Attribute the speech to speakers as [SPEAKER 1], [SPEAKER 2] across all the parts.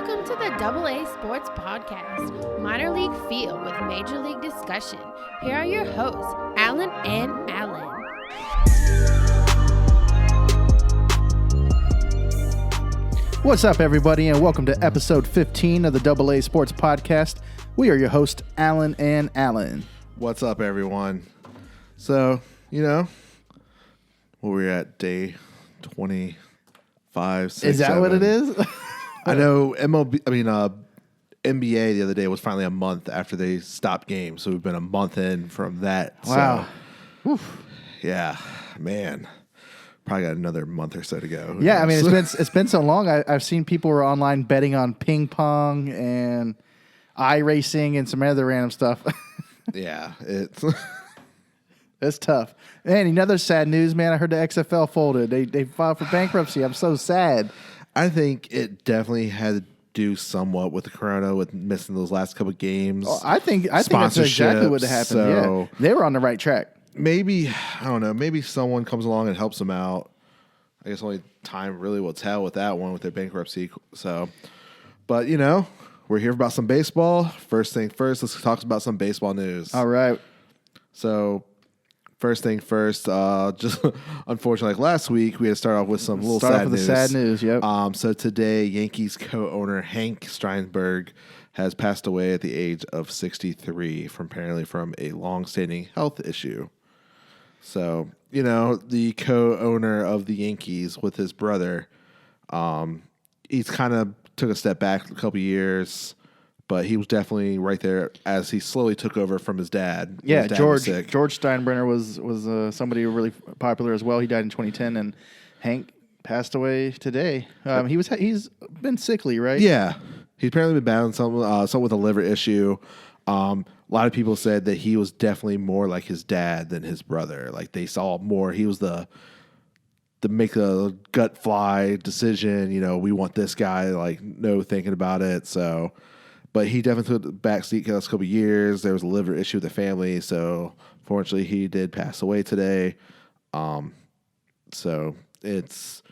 [SPEAKER 1] Welcome to the AA Sports Podcast, minor league feel with major league discussion. Here are your hosts, Alan and Alan.
[SPEAKER 2] What's up, everybody, and welcome to episode 15 of the AA Sports Podcast. We are your hosts, Alan and Alan.
[SPEAKER 3] What's up, everyone? So, we're at day 25, 6,
[SPEAKER 2] Is that
[SPEAKER 3] 7.
[SPEAKER 2] what it is?
[SPEAKER 3] I know NBA the other day was finally a month after they stopped games, so we've been a month in from that.
[SPEAKER 2] Wow.
[SPEAKER 3] So, yeah, man. Probably got another month or so to go.
[SPEAKER 2] Yeah, I mean, it's been so long. I've seen people were online betting on ping pong and iRacing and some other random stuff.
[SPEAKER 3] Yeah, it's
[SPEAKER 2] It's tough. And another sad news, man. I heard the XFL folded. They filed for bankruptcy. I'm so sad.
[SPEAKER 3] I think it definitely had to do somewhat with the corona, with missing those last couple of games.
[SPEAKER 2] Oh, I think that's exactly what happened.
[SPEAKER 3] So
[SPEAKER 2] yeah, they were on the right track.
[SPEAKER 3] maybe, I don't know, maybe someone comes along and helps them out. I guess only time really will tell with that one, with their bankruptcy. So, but we're here about some baseball. First thing first, let's talk about some baseball news.
[SPEAKER 2] All right.
[SPEAKER 3] So, first thing first, just unfortunately, like last week, we had to start off with some little sad news.
[SPEAKER 2] Start off with the sad news, yep.
[SPEAKER 3] So today, Yankees co-owner Hank Steinberg has passed away at the age of 63 apparently from a long-standing health issue. So, the co-owner of the Yankees with his brother, he's kind of took a step back a couple years, but he was definitely right there as he slowly took over from his dad.
[SPEAKER 2] Yeah,
[SPEAKER 3] his dad was
[SPEAKER 2] George
[SPEAKER 3] sick.
[SPEAKER 2] Steinbrenner was somebody really popular as well. He died in 2010, and Hank passed away today. He's been sickly, right?
[SPEAKER 3] Yeah, he's apparently been battling something with a liver issue. A lot of people said that he was definitely more like his dad than his brother. Like they saw more. He was the make a gut fly decision. We want this guy. Like no thinking about it. So, but he definitely took the backseat the last couple of years. There was a liver issue with the family, so fortunately he did pass away today. So it's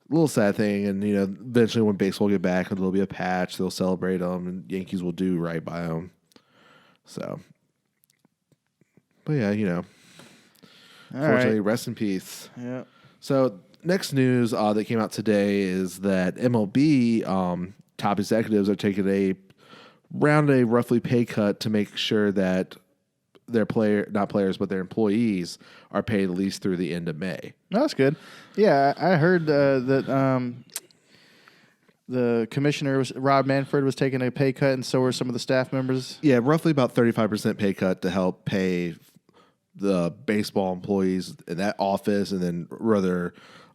[SPEAKER 3] a little sad thing, and eventually when baseball get back, there'll be a patch. They'll celebrate him, and Yankees will do right by him. So, but yeah, fortunately, rest in peace.
[SPEAKER 2] Yeah.
[SPEAKER 3] So next news that came out today is that MLB top executives are taking a roughly pay cut to make sure that their not players, but their employees are paid at least through the end of May.
[SPEAKER 2] No, that's good. Yeah, I heard that the commissioner, Rob Manfred, was taking a pay cut, and so were some of the staff members.
[SPEAKER 3] Yeah, roughly about 35% pay cut to help pay the baseball employees in that office, and then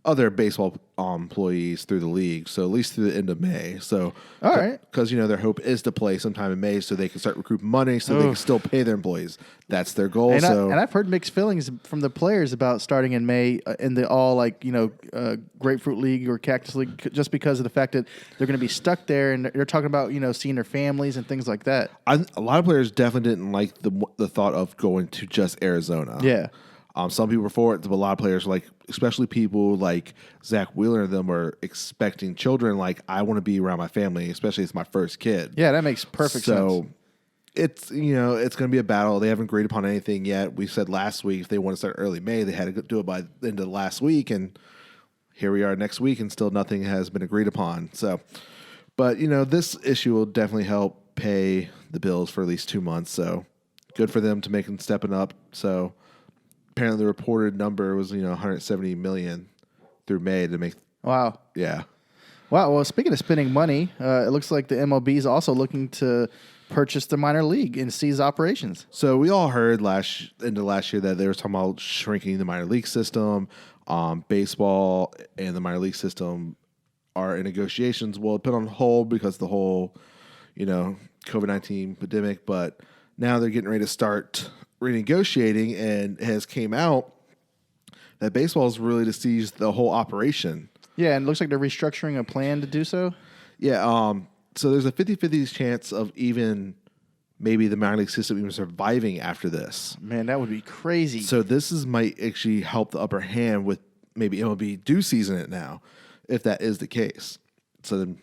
[SPEAKER 3] other baseball employees through the league. So at least through the end of May. So,
[SPEAKER 2] all right,
[SPEAKER 3] because their hope is to play sometime in May, so they can start recruiting money, so they can still pay their employees. That's their goal.
[SPEAKER 2] And
[SPEAKER 3] and
[SPEAKER 2] I've heard mixed feelings from the players about starting in May in the all Grapefruit League or Cactus League, just because of the fact that they're going to be stuck there, and they're talking about seeing their families and things like that.
[SPEAKER 3] a lot of players definitely didn't like the thought of going to just Arizona.
[SPEAKER 2] Yeah.
[SPEAKER 3] Some people were for it, but a lot of players, especially people like Zach Wheeler and them, are expecting children. Like, I want to be around my family, especially it's my first kid.
[SPEAKER 2] Yeah, that makes perfect sense.
[SPEAKER 3] So it's it's going to be a battle. They haven't agreed upon anything yet. We said last week if they want to start early May, they had to do it by the end of last week, and here we are next week, and still nothing has been agreed upon. So, but this issue will definitely help pay the bills for at least 2 months. So good for them to make them stepping up. So. Apparently, the reported number was $170 million through May to make.
[SPEAKER 2] Wow.
[SPEAKER 3] Yeah.
[SPEAKER 2] Wow. Well, speaking of spending money, it looks like the MLB is also looking to purchase the minor league and cease operations.
[SPEAKER 3] So we all heard into last year that they were talking about shrinking the minor league system. Baseball and the minor league system are in negotiations. Well, it put on hold because the whole, COVID-19 pandemic. But now they're getting ready to start renegotiating, and it has came out that baseball is really to seize the whole operation.
[SPEAKER 2] Yeah, and it looks like they're restructuring a plan to do so.
[SPEAKER 3] Yeah, so there's a 50-50 chance of even maybe the minor league system even surviving after this.
[SPEAKER 2] Man, that would be crazy.
[SPEAKER 3] So this might actually help the upper hand with maybe MLB do season it now, if that is the case. So then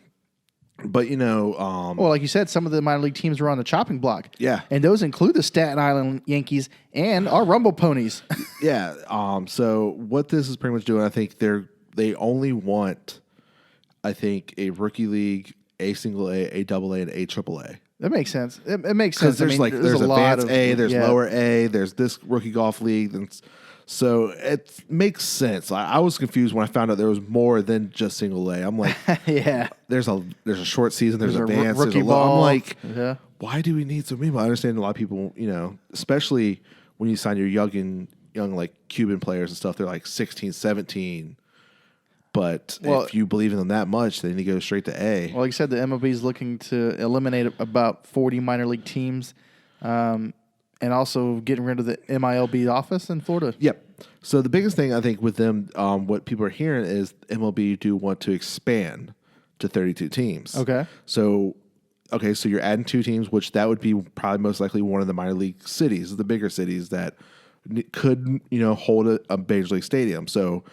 [SPEAKER 3] But
[SPEAKER 2] Well, like you said, some of the minor league teams were on the chopping block.
[SPEAKER 3] Yeah.
[SPEAKER 2] And those include the Staten Island Yankees and our Rumble Ponies.
[SPEAKER 3] yeah. So what this is pretty much doing, I think they only want, I think, a rookie league, a single A, a double A, and a triple A.
[SPEAKER 2] That makes sense. It makes sense.
[SPEAKER 3] Because there's
[SPEAKER 2] a lot
[SPEAKER 3] advanced
[SPEAKER 2] of
[SPEAKER 3] A, there's lower A, there's this rookie golf league, and so it makes sense. I was confused when I found out there was more than just single A. I'm like,
[SPEAKER 2] yeah.
[SPEAKER 3] There's a short season, there's advanced,
[SPEAKER 2] rookie
[SPEAKER 3] there's a
[SPEAKER 2] ball.
[SPEAKER 3] I'm like,
[SPEAKER 2] yeah.
[SPEAKER 3] Why do we need so many? But I understand a lot of people, especially when you sign your young like Cuban players and stuff, they're like 16, 17. But if you believe in them that much, they need to go straight to A.
[SPEAKER 2] Well, like you said, the MLB is looking to eliminate about 40 minor league teams, and also getting rid of the MILB office in Florida.
[SPEAKER 3] Yep. So the biggest thing I think with them, what people are hearing is MLB do want to expand to 32 teams.
[SPEAKER 2] Okay.
[SPEAKER 3] So you're adding 2 teams, which that would be probably most likely one of the minor league cities, the bigger cities that could hold a major league stadium. So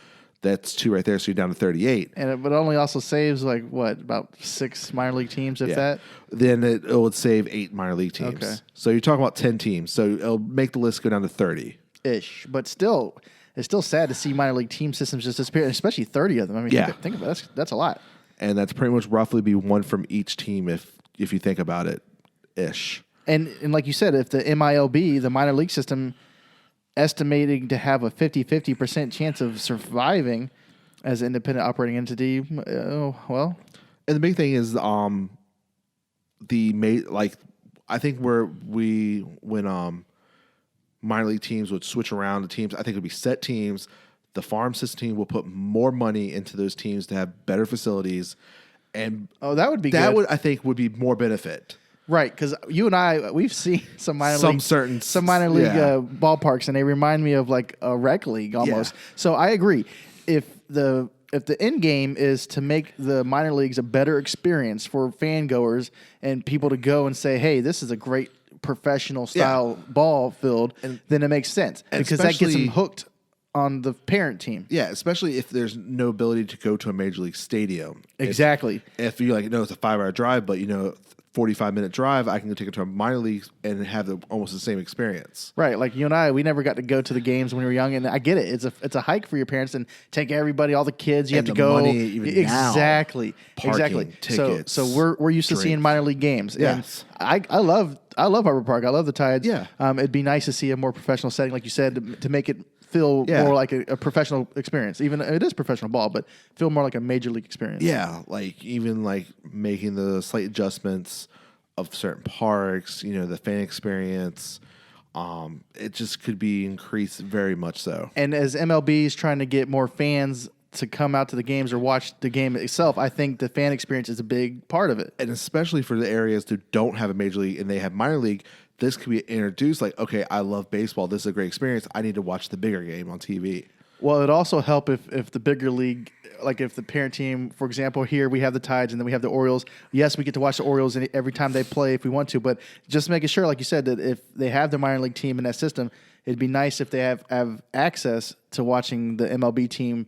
[SPEAKER 3] that's 2 right there. So you're down to 38.
[SPEAKER 2] And it only also saves about 6 minor league teams, if that.
[SPEAKER 3] Then it would save 8 minor league teams.
[SPEAKER 2] Okay.
[SPEAKER 3] So you're talking about 10 teams. So it'll make the list go down to 30.
[SPEAKER 2] Ish. But still, it's still sad to see minor league team systems just disappear, especially 30 of them. I mean, think about it. That's a lot.
[SPEAKER 3] And that's pretty much roughly be 1 from each team if you think about it, ish.
[SPEAKER 2] And like you said, if the MILB, the minor league system, estimating to have a 50% chance of surviving as an independent operating entity, well.
[SPEAKER 3] And the big thing is I think when minor league teams would switch around the teams, I think it would be set teams. The farm system team will put more money into those teams to have better facilities, and
[SPEAKER 2] that would be
[SPEAKER 3] that
[SPEAKER 2] good.
[SPEAKER 3] would I think would be more benefit.
[SPEAKER 2] Right, because you and I, we've seen some minor league ballparks, and they remind me of like a rec league almost.
[SPEAKER 3] Yeah.
[SPEAKER 2] So I agree. If the end game is to make the minor leagues a better experience for fan goers and people to go and say, "Hey, this is a great professional style ball field," then it makes sense because that gets them hooked on the parent team.
[SPEAKER 3] Yeah, especially if there's no ability to go to a major league stadium.
[SPEAKER 2] Exactly.
[SPEAKER 3] If you it's a 5-hour drive, but 45-minute drive, I can go take it to a minor league and have almost the same experience.
[SPEAKER 2] Right, like you and I, we never got to go to the games when we were young, and I get it. It's a hike for your parents and take everybody, all the kids. You have to go.
[SPEAKER 3] Money, even
[SPEAKER 2] exactly,
[SPEAKER 3] now, parking, tickets.
[SPEAKER 2] So we're used to seeing minor league games.
[SPEAKER 3] Yes,
[SPEAKER 2] and I love Harbor Park. I love the Tides.
[SPEAKER 3] Yeah,
[SPEAKER 2] it'd be nice to see a more professional setting, like you said, to make it feel more like a professional experience. Even it is professional ball, but feel more like a major league experience.
[SPEAKER 3] Yeah, even making the slight adjustments of certain parks, the fan experience, it just could be increased very much so.
[SPEAKER 2] And as MLB is trying to get more fans to come out to the games or watch the game itself, I think the fan experience is a big part of it.
[SPEAKER 3] And especially for the areas that don't have a major league and they have minor league, this could be introduced okay, I love baseball. This is a great experience. I need to watch the bigger game on TV.
[SPEAKER 2] Well, it'd also help if the bigger league, like if the parent team, for example, here we have the Tides and then we have the Orioles. Yes, we get to watch the Orioles every time they play if we want to, but just making sure, like you said, that if they have the minor league team in that system, it'd be nice if they have access to watching the MLB team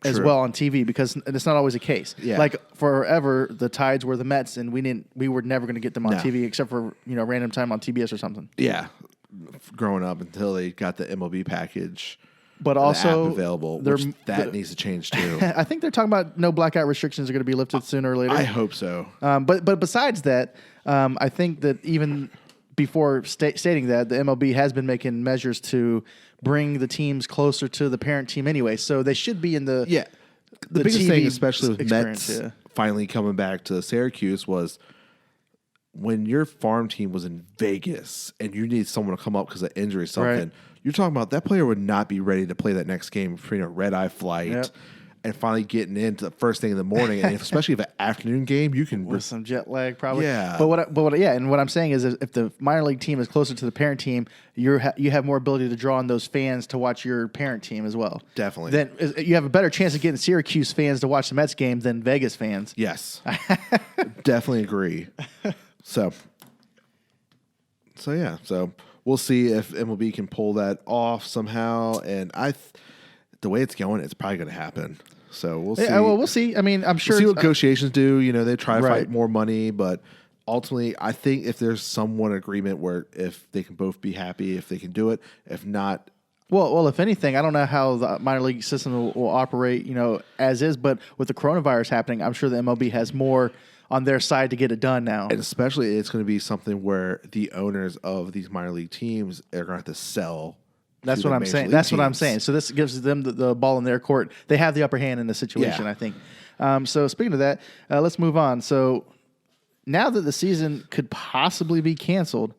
[SPEAKER 2] as well on TV, because it's not always the case.
[SPEAKER 3] Yeah.
[SPEAKER 2] Like forever, the Tides were the Mets, and we were never going to get them on TV except for random time on TBS or something.
[SPEAKER 3] Yeah, growing up until they got the MLB package.
[SPEAKER 2] But also
[SPEAKER 3] available, that needs to change too.
[SPEAKER 2] I think they're talking about no blackout restrictions are going to be lifted sooner or later.
[SPEAKER 3] I hope so.
[SPEAKER 2] But besides that, I think that even before stating that, the MLB has been making measures to bring the teams closer to the parent team anyway. So they should be in the
[SPEAKER 3] The biggest
[SPEAKER 2] TV
[SPEAKER 3] thing, especially with
[SPEAKER 2] experience,
[SPEAKER 3] Mets finally coming back to Syracuse, was when your farm team was in Vegas and you need someone to come up because of injury or something.
[SPEAKER 2] Right.
[SPEAKER 3] You're talking about that player would not be ready to play that next game between a red-eye flight and finally getting into the first thing in the morning. And especially if an afternoon game, you can...
[SPEAKER 2] With some jet lag, probably.
[SPEAKER 3] Yeah.
[SPEAKER 2] But what I'm saying is if the minor league team is closer to the parent team, you have more ability to draw on those fans to watch your parent team as well.
[SPEAKER 3] Definitely.
[SPEAKER 2] Then you have a better chance of getting Syracuse fans to watch the Mets game than Vegas fans.
[SPEAKER 3] Yes. Definitely agree. So we'll see if MLB can pull that off somehow. And the way it's going, it's probably going to happen. So we'll see.
[SPEAKER 2] Yeah, well, we'll see. I mean, I'm sure.
[SPEAKER 3] We'll see what negotiations do. They try to
[SPEAKER 2] Right.
[SPEAKER 3] fight more money, but ultimately, I think if there's somewhat agreement where if they can both be happy, if they can do it, if not.
[SPEAKER 2] Well, if anything, I don't know how the minor league system will operate, as is. But with the coronavirus happening, I'm sure the MLB has more on their side to get it done now.
[SPEAKER 3] And especially, it's going to be something where the owners of these minor league teams are going to have to sell.
[SPEAKER 2] That's what I'm saying. That's what I'm saying. So this gives them the ball in their court. They have the upper hand in the situation,
[SPEAKER 3] Yeah.
[SPEAKER 2] I think. So speaking of that, let's move on. So now that the season could possibly be canceled,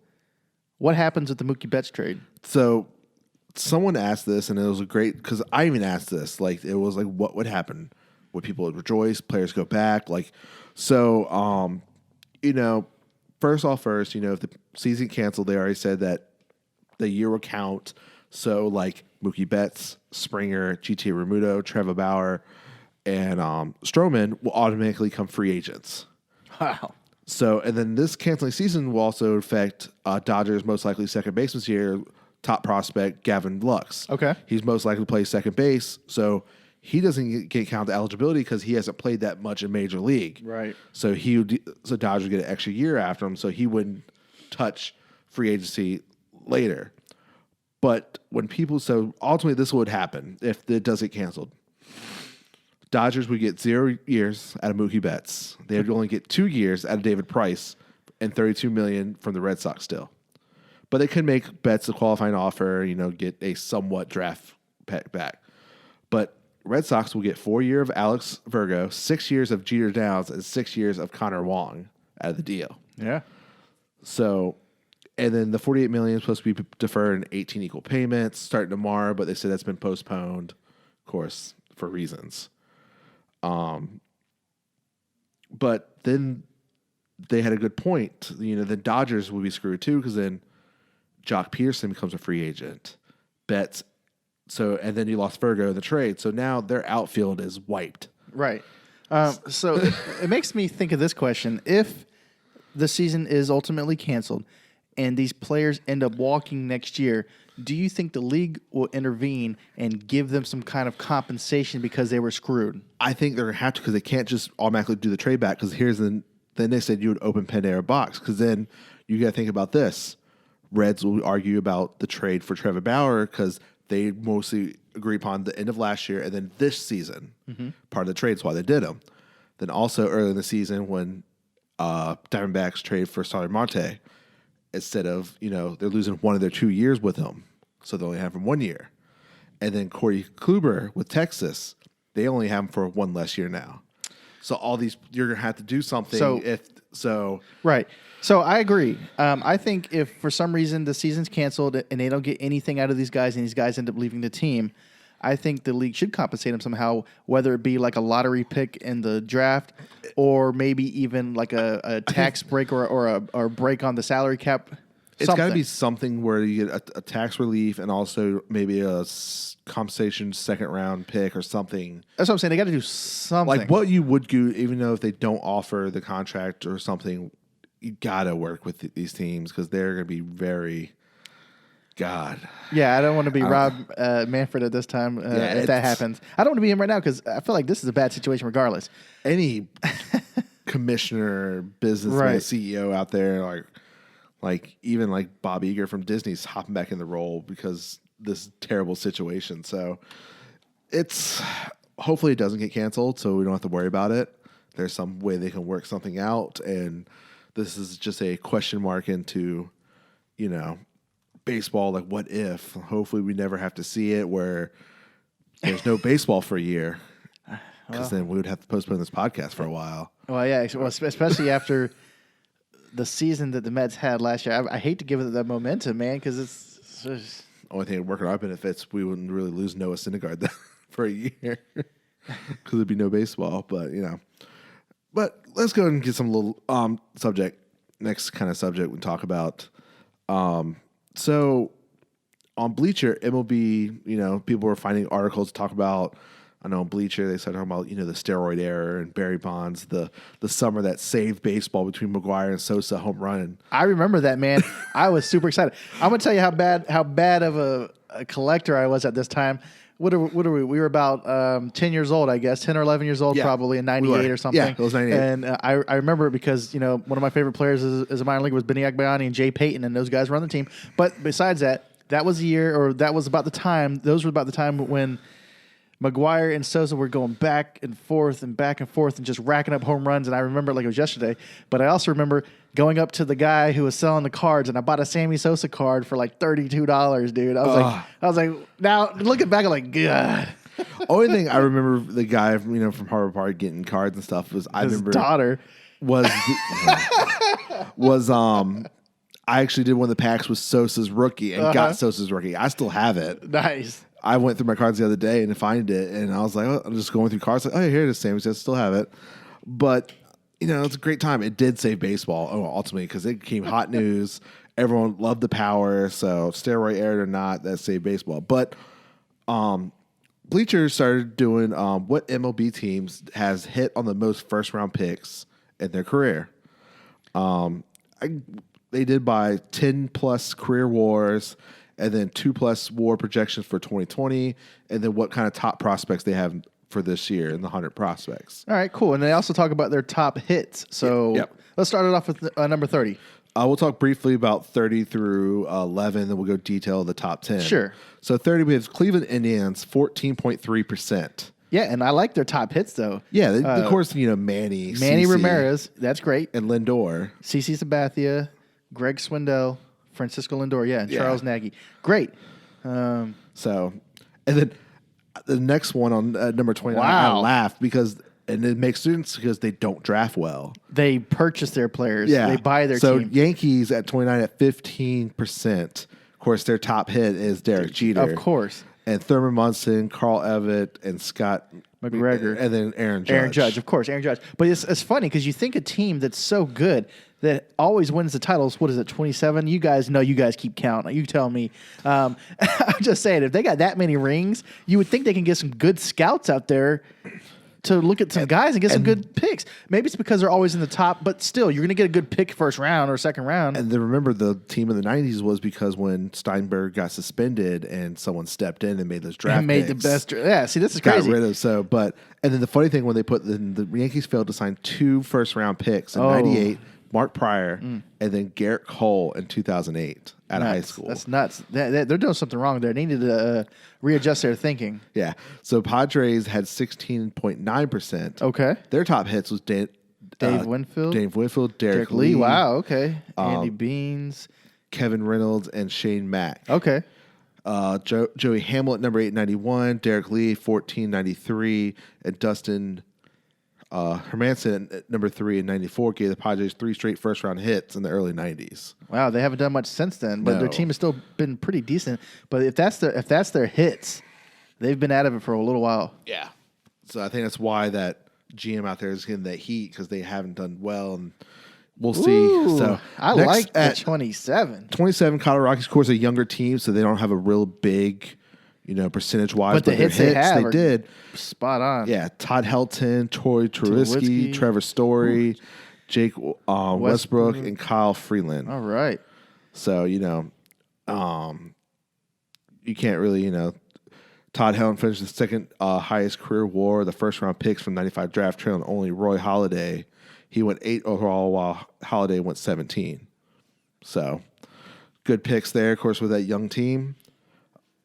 [SPEAKER 2] what happens with the Mookie Betts trade?
[SPEAKER 3] So someone asked this, and it was a great because I even asked this. Like it was like, what would happen? Would people rejoice? Players go back? First, if the season canceled, they already said that the year will count. So like Mookie Betts, Springer, GT Remuto, Trevor Bauer, and Stroman will automatically become free agents.
[SPEAKER 2] Wow.
[SPEAKER 3] So, and then this canceling season will also affect Dodgers' most likely second baseman this year, top prospect Gavin Lux.
[SPEAKER 2] Okay.
[SPEAKER 3] He's most likely to play second base, so he doesn't get counted eligibility because he hasn't played that much in Major League.
[SPEAKER 2] Right.
[SPEAKER 3] So Dodgers get an extra year after him, so he wouldn't touch free agency later. But so ultimately this would happen if it does get canceled. Dodgers would get 0 years out of Mookie Betts. They would only get 2 years out of David Price and $32 million from the Red Sox still. But they could make Betts a qualifying offer, get a somewhat draft pick back. But Red Sox will get 4 years of Alex Vergo, 6 years of Jeter Downs, and 6 years of Connor Wong out of the deal.
[SPEAKER 2] Yeah.
[SPEAKER 3] So, and then the $48 million is supposed to be deferred in 18 equal payments starting tomorrow, but they said that's been postponed, of course, for reasons. But then they had a good point. The Dodgers would be screwed too because then Jock Peterson becomes a free agent. Betts. So, and then you lost Vergo in the trade. So now their outfield is wiped.
[SPEAKER 2] Right. So it makes me think of this question. If the season is ultimately canceled and these players end up walking next year, do you think the league will intervene and give them some kind of compensation because they were screwed?
[SPEAKER 3] I think they're going to have to because they can't just automatically do the trade back because then they said you would open Pandora box because then you got to think about this. Reds will argue about the trade for Trevor Bauer because they mostly agreed upon the end of last year and then this season. Part of the trade is why they did them. Then also early in the season when Diamondbacks trade for Starling Marte, instead of, they're losing one of their 2 years with him. So they only have him 1 year. And then Corey Kluber with Texas, they only have him for one less year now. So all these, you're going to have to do something
[SPEAKER 2] Right. So I agree. I think if for some reason the season's canceled and they don't get anything out of these guys and these guys end up leaving the team, I think the league should compensate them somehow, whether it be like a lottery pick in the draft or maybe even like a tax break or a break on the salary cap.
[SPEAKER 3] It's got to be something where you get a tax relief and also maybe a compensation second round pick or something.
[SPEAKER 2] That's what I'm saying. They got to do something.
[SPEAKER 3] Like what you would do, even though if they don't offer the contract or something, you got to work with these teams because they're going to be very... God.
[SPEAKER 2] Yeah, I don't want to be Rob Manfred at this time if that happens. I don't want to be him right now because I feel like this is a bad situation regardless.
[SPEAKER 3] Any commissioner, businessman, CEO out there, like even like Bob Iger from Disney's hopping back in the role because this terrible situation. So it's hopefully it doesn't get canceled so we don't have to worry about it. There's some way they can work something out, and this is just a question mark into, baseball, like what if? Hopefully we never have to see it where there's no baseball for a year because then we would have to postpone this podcast for a while.
[SPEAKER 2] Well, yeah, especially after the season that the Mets had last year. I hate to give it that momentum, man, because it's just...
[SPEAKER 3] Only thing that work in our benefits, we wouldn't really lose Noah Syndergaard for a year because there'd be no baseball. But but let's go and get some little next kind of subject we talk about. So on Bleacher, MLB, people were finding articles to talk about. I know on Bleacher, they started talking about, the steroid era and Barry Bonds, the summer that saved baseball between McGwire and Sosa home run.
[SPEAKER 2] I remember that, man. I was super excited. I'm going to tell you how bad of a collector I was at this time. What are we? We were about 10 years old, I guess, 10 or 11 years old,
[SPEAKER 3] Yeah,
[SPEAKER 2] probably in
[SPEAKER 3] we
[SPEAKER 2] '98
[SPEAKER 3] were.
[SPEAKER 2] or something.
[SPEAKER 3] Yeah, it was 98.
[SPEAKER 2] And I remember it because one of my favorite players as a minor league was Benny Agbayani and Jay Payton, and those guys were on the team. But besides that, that was the year, or that was about the time. Those were about the time when McGuire and Sosa were going back and forth and just racking up home runs. And I remember it like it was yesterday. But I also remember going up to the guy who was selling the cards, and I bought a Sammy Sosa card for like $32, dude. I was like, now looking back, I'm like, God.
[SPEAKER 3] Only thing I remember the guy from Harvard Park getting cards and stuff was
[SPEAKER 2] His daughter
[SPEAKER 3] was I actually did one of the packs with Sosa's rookie and got Sosa's rookie. I still have it.
[SPEAKER 2] Nice.
[SPEAKER 3] I went through my cards the other day and find it, and I was like, I'm just going through cards. Like, here it is, Sammy. I still have it. But, it's a great time. It did save baseball ultimately because it became hot news. Everyone loved the power. So steroid era or not, that saved baseball. But Bleachers started doing what MLB teams has hit on the most first-round picks in their career. They did by 10-plus career wars, and then 2+ WAR projections for 2020, and then what kind of top prospects they have for this year in the 100 prospects.
[SPEAKER 2] All right, cool. And they also talk about their top hits. So let's start it off with number 30.
[SPEAKER 3] We'll talk briefly about 30 through 11, then we'll go detail the top 10.
[SPEAKER 2] Sure.
[SPEAKER 3] So 30, we have Cleveland Indians, 14.3%.
[SPEAKER 2] Yeah, and I like their top hits, though.
[SPEAKER 3] Yeah, of course, Manny
[SPEAKER 2] CeCe, Ramirez, that's great.
[SPEAKER 3] And Lindor.
[SPEAKER 2] CeCe Sabathia, Greg Swindell, Francisco Lindor, and Charles Nagy. Great.
[SPEAKER 3] And then the next one on number 29,
[SPEAKER 2] Wow.
[SPEAKER 3] I laughed because, and it makes sense because they don't draft well.
[SPEAKER 2] They purchase their players.
[SPEAKER 3] Yeah.
[SPEAKER 2] They buy their
[SPEAKER 3] so
[SPEAKER 2] team.
[SPEAKER 3] Yankees at 29 at 15%. Of course, their top hit is Derek Jeter.
[SPEAKER 2] Of course.
[SPEAKER 3] And Thurman Munson, Carl Evett, and Scott
[SPEAKER 2] McGregor.
[SPEAKER 3] And then Aaron Judge.
[SPEAKER 2] Aaron Judge, of course, Aaron Judge. But it's funny because you think a team that's so good that always wins the titles, what is it, 27? You guys know, you guys keep count. You tell me. I'm just saying, if they got that many rings, you would think they can get some good scouts out there to look at some guys and get some good picks. Maybe it's because they're always in the top, but still, you're going to get a good pick first round or second round.
[SPEAKER 3] And then remember, the team in the 90s was because when Steinberg got suspended and someone stepped in and made those draft
[SPEAKER 2] made
[SPEAKER 3] picks,
[SPEAKER 2] the best. Yeah, see, this is crazy.
[SPEAKER 3] Got rid of and then the funny thing when they the Yankees failed to sign 2 first-round picks in 98, Mark Pryor, and then Garrett Cole in 2008 out of high school.
[SPEAKER 2] That's nuts. They're doing something wrong there. They need to readjust their thinking.
[SPEAKER 3] Yeah. So Padres had 16.9%.
[SPEAKER 2] Okay.
[SPEAKER 3] Their top hits was
[SPEAKER 2] Dave Winfield,
[SPEAKER 3] Derek Lee.
[SPEAKER 2] Wow. Okay. Andy Beans,
[SPEAKER 3] Kevin Reynolds, and Shane Mack.
[SPEAKER 2] Okay.
[SPEAKER 3] Joey Hamill at number 891, Derek Lee 1493, and Dustin Hermanson at number 3 in 94 gave the Padres 3 straight first round hits in the early 90s.
[SPEAKER 2] Wow, they haven't done much since then, but their
[SPEAKER 3] No.
[SPEAKER 2] team has still been pretty decent. But if that's their hits, they've been out of it for a little while.
[SPEAKER 3] Yeah. So I think that's why that GM out there is getting that heat because they haven't done well, and we'll see.
[SPEAKER 2] Ooh,
[SPEAKER 3] So
[SPEAKER 2] I
[SPEAKER 3] next
[SPEAKER 2] like
[SPEAKER 3] at
[SPEAKER 2] the 27.
[SPEAKER 3] 27, Colorado Rockies, of course, a younger team, so they don't have a real big, percentage-wise.
[SPEAKER 2] But the
[SPEAKER 3] their
[SPEAKER 2] hits they have
[SPEAKER 3] they
[SPEAKER 2] are
[SPEAKER 3] did.
[SPEAKER 2] Spot on.
[SPEAKER 3] Yeah, Todd Helton, Troy Tulowitzki,
[SPEAKER 2] Tulowitzki.
[SPEAKER 3] Trevor Story, Jake Westbrook, and Kyle Freeland.
[SPEAKER 2] All right.
[SPEAKER 3] So, you can't really, Todd Helton finished the second highest career WAR, the first-round picks from 95 draft trail, and only Roy Halladay. He went 8 overall, while Halladay went 17. So, good picks there, of course, with that young team.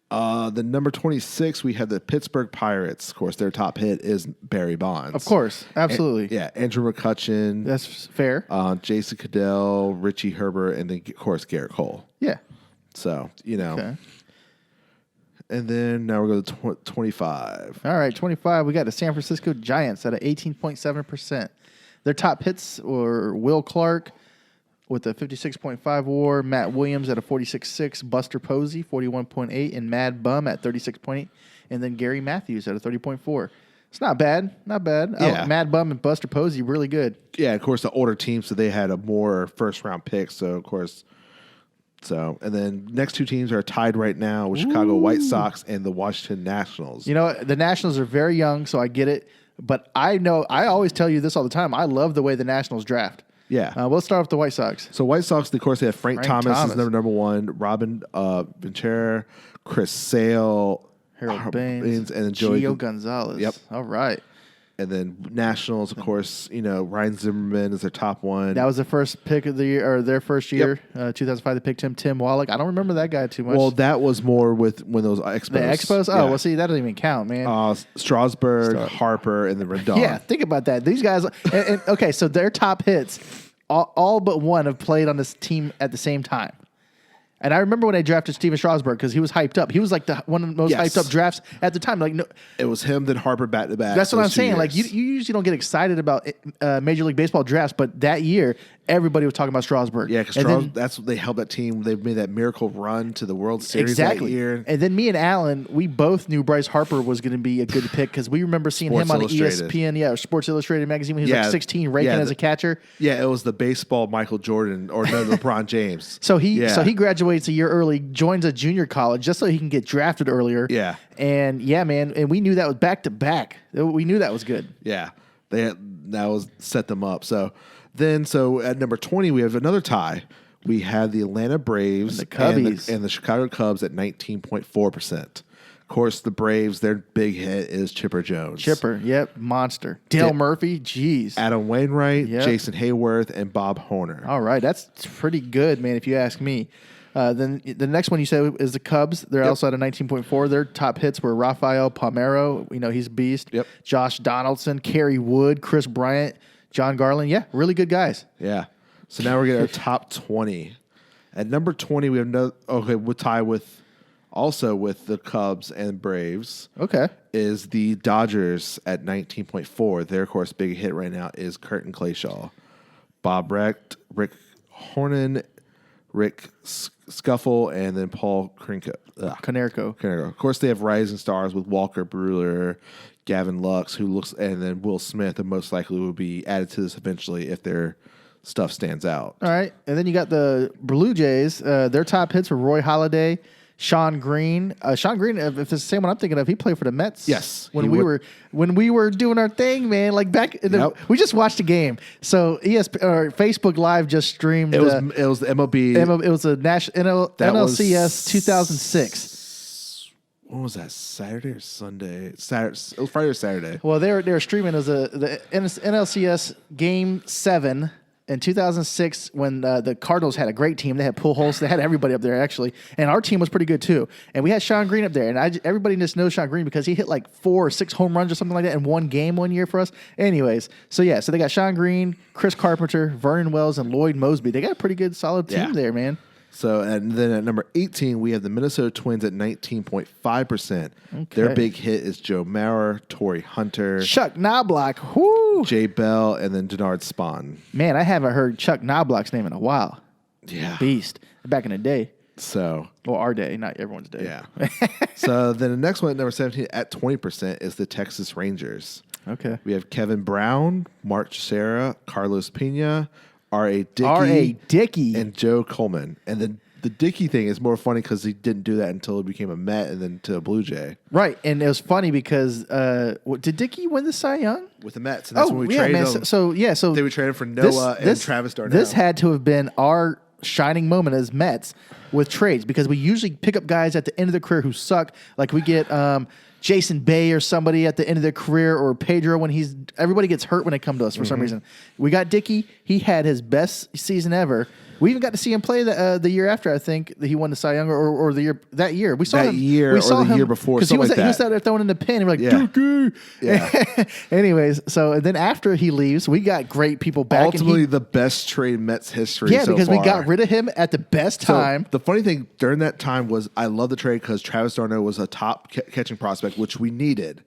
[SPEAKER 3] The number 26, we have the Pittsburgh Pirates. Of course, their top hit is Barry Bonds.
[SPEAKER 2] Of course. Absolutely.
[SPEAKER 3] Andrew McCutchen.
[SPEAKER 2] That's fair.
[SPEAKER 3] Jason Cadell, Richie Herbert, and then, of course, Garrett Cole.
[SPEAKER 2] Yeah.
[SPEAKER 3] So,
[SPEAKER 2] Okay.
[SPEAKER 3] And then now we're going to 25.
[SPEAKER 2] All right, 25. We got the San Francisco Giants at 18.7%. Their top hits were Will Clark with a 56.5 WAR, Matt Williams at a 46.6, Buster Posey 41.8, and Mad Bum at 36.8, and then Gary Matthews at a 30.4. It's not bad, not bad.
[SPEAKER 3] Yeah.
[SPEAKER 2] Mad Bum and Buster Posey really good.
[SPEAKER 3] Yeah, of course, the older team, so they had a more first-round pick. So, of course, and then next 2 teams are tied right now with Chicago White Sox and the Washington Nationals.
[SPEAKER 2] The Nationals are very young, so I get it. But I always tell you this all the time. I love the way the Nationals draft.
[SPEAKER 3] Yeah.
[SPEAKER 2] We'll start with the White Sox.
[SPEAKER 3] So White Sox, of course, they have Frank Thomas is number 1, Robin Ventura, Chris Sale,
[SPEAKER 2] Harold Baines,
[SPEAKER 3] and then Joey
[SPEAKER 2] Gio Gonzalez.
[SPEAKER 3] Yep.
[SPEAKER 2] All right.
[SPEAKER 3] And then Nationals, of course, Ryan Zimmerman is their top one.
[SPEAKER 2] That was the first pick of the year, or their first year, 2005. They picked him, Tim Wallach. I don't remember that guy too much.
[SPEAKER 3] Well, that was more with when those Expos.
[SPEAKER 2] The Expos? Oh, well, see, that doesn't even count, man.
[SPEAKER 3] Strasburg, Harper, and then Rendon.
[SPEAKER 2] Yeah, think about that. These guys, okay, so their top hits, all but one have played on this team at the same time. And I remember when they drafted Steven Strasburg because he was hyped up. He was like one of the most hyped up drafts at the time. Like, no,
[SPEAKER 3] it was him, then Harper back to back.
[SPEAKER 2] That's what I'm saying. Like, you usually don't get excited about Major League Baseball drafts, but that year everybody was talking about Strasburg.
[SPEAKER 3] Yeah, because that's what they helped that team. They made that miracle run to the World Series that year.
[SPEAKER 2] And then me and Alan, we both knew Bryce Harper was going to be a good pick because we remember seeing him on ESPN, Sports Illustrated magazine when he was like 16, raking as a catcher.
[SPEAKER 3] Yeah, it was the baseball Michael Jordan or no LeBron James.
[SPEAKER 2] So he graduates a year early, joins a junior college just so he can get drafted earlier.
[SPEAKER 3] Yeah.
[SPEAKER 2] And yeah, man, and we knew that was back to back. We knew that was good.
[SPEAKER 3] Yeah. That was set them up. So at number 20 we have another tie. We have the Atlanta Braves
[SPEAKER 2] and the Cubbies
[SPEAKER 3] and the Chicago Cubs at 19.4%. Of course, the Braves, their big hit is Chipper Jones.
[SPEAKER 2] Yep, monster. Dale Murphy, jeez.
[SPEAKER 3] Adam Wainwright, Jason Hayworth, and Bob Horner.
[SPEAKER 2] All right, that's pretty good, man, if you ask me. Then the next one you said is the Cubs. They're also at a 19.4. Their top hits were Rafael Palmeiro. He's a beast.
[SPEAKER 3] Yep.
[SPEAKER 2] Josh Donaldson, Kerry Wood, Chris Bryant, John Garland. Yeah, really good guys.
[SPEAKER 3] Yeah. So now we're getting our top 20. At number 20, we have we'll tie with the Cubs and Braves.
[SPEAKER 2] Okay.
[SPEAKER 3] Is the Dodgers at 19.4. Their, of course, big hit right now is Curtin Clayshaw. Bob Recht, Rick Hornan, Rick Scuffle, and then Paul Konerko. Of course, they have rising stars with Walker Buehler, Gavin Lux, and then Will Smith, and most likely will be added to this eventually if their stuff stands out.
[SPEAKER 2] All right. And then you got the Blue Jays. Their top hits were Roy Halladay, Sean Green. Sean Green, if it's the same one I'm thinking of, he played for the Mets.
[SPEAKER 3] Yes.
[SPEAKER 2] When we were doing our thing, man, like back in we just watched a game. So Facebook Live just streamed.
[SPEAKER 3] It was the MLB.
[SPEAKER 2] It was a national NLCS 2006.
[SPEAKER 3] When was that? Saturday or Sunday? Saturday. It was Friday or Saturday.
[SPEAKER 2] Well, they were streaming. It was the NLCS Game 7. In 2006, when the Cardinals had a great team, they had Pujols, they had everybody up there actually, and our team was pretty good too. And we had Sean Green up there, and everybody just knows Sean Green because he hit like 4 or 6 home runs or something like that in one game one year for us. Anyways, so they got Sean Green, Chris Carpenter, Vernon Wells, and Lloyd Mosby. They got a pretty good, solid team there, man.
[SPEAKER 3] So, and then at number 18, we have the Minnesota Twins at 19.5%.
[SPEAKER 2] Okay.
[SPEAKER 3] Their big hit is Joe Mauer, Torrey Hunter,
[SPEAKER 2] Chuck Knobloch, whoo,
[SPEAKER 3] Jay Bell, and then Denard Spahn.
[SPEAKER 2] Man, I haven't heard Chuck Knobloch's name in a while.
[SPEAKER 3] Yeah.
[SPEAKER 2] Beast. Back in the day.
[SPEAKER 3] So.
[SPEAKER 2] Well, our day, not everyone's day.
[SPEAKER 3] Yeah. So then the next one at number 17 at 20% is the Texas Rangers.
[SPEAKER 2] Okay.
[SPEAKER 3] We have Kevin Brown, Mark Teixeira, Carlos Pena, R.A.
[SPEAKER 2] Dickey.
[SPEAKER 3] And Joe Coleman. And then the Dickey thing is more funny because he didn't do that until he became a Met and then to a Blue Jay.
[SPEAKER 2] Right. And it was funny because did Dickey win the Cy Young?
[SPEAKER 3] With the Mets. And that's when we traded him.
[SPEAKER 2] So they
[SPEAKER 3] would trade him for Noah and Travis Darnell.
[SPEAKER 2] This had to have been our shining moment as Mets with trades because we usually pick up guys at the end of their career who suck. Like we get Jason Bay or somebody at the end of their career, or Pedro when everybody gets hurt when they come to us for some reason. We got Dickey. He had his best season ever. We even got to see him play the year after. I think that he won the Cy Young, or the year that year. We saw him
[SPEAKER 3] year
[SPEAKER 2] we saw
[SPEAKER 3] or the
[SPEAKER 2] him,
[SPEAKER 3] year before.
[SPEAKER 2] Because he was out there throwing in the pin. And we're like, Dickey.
[SPEAKER 3] Yeah.
[SPEAKER 2] Anyways, so and then after he leaves, we got great people back.
[SPEAKER 3] Ultimately, the best trade in Mets history.
[SPEAKER 2] Yeah, because we got rid of him at the best time.
[SPEAKER 3] The funny thing during that time was I love the trade because Travis Darnell was a top catching prospect, which we needed.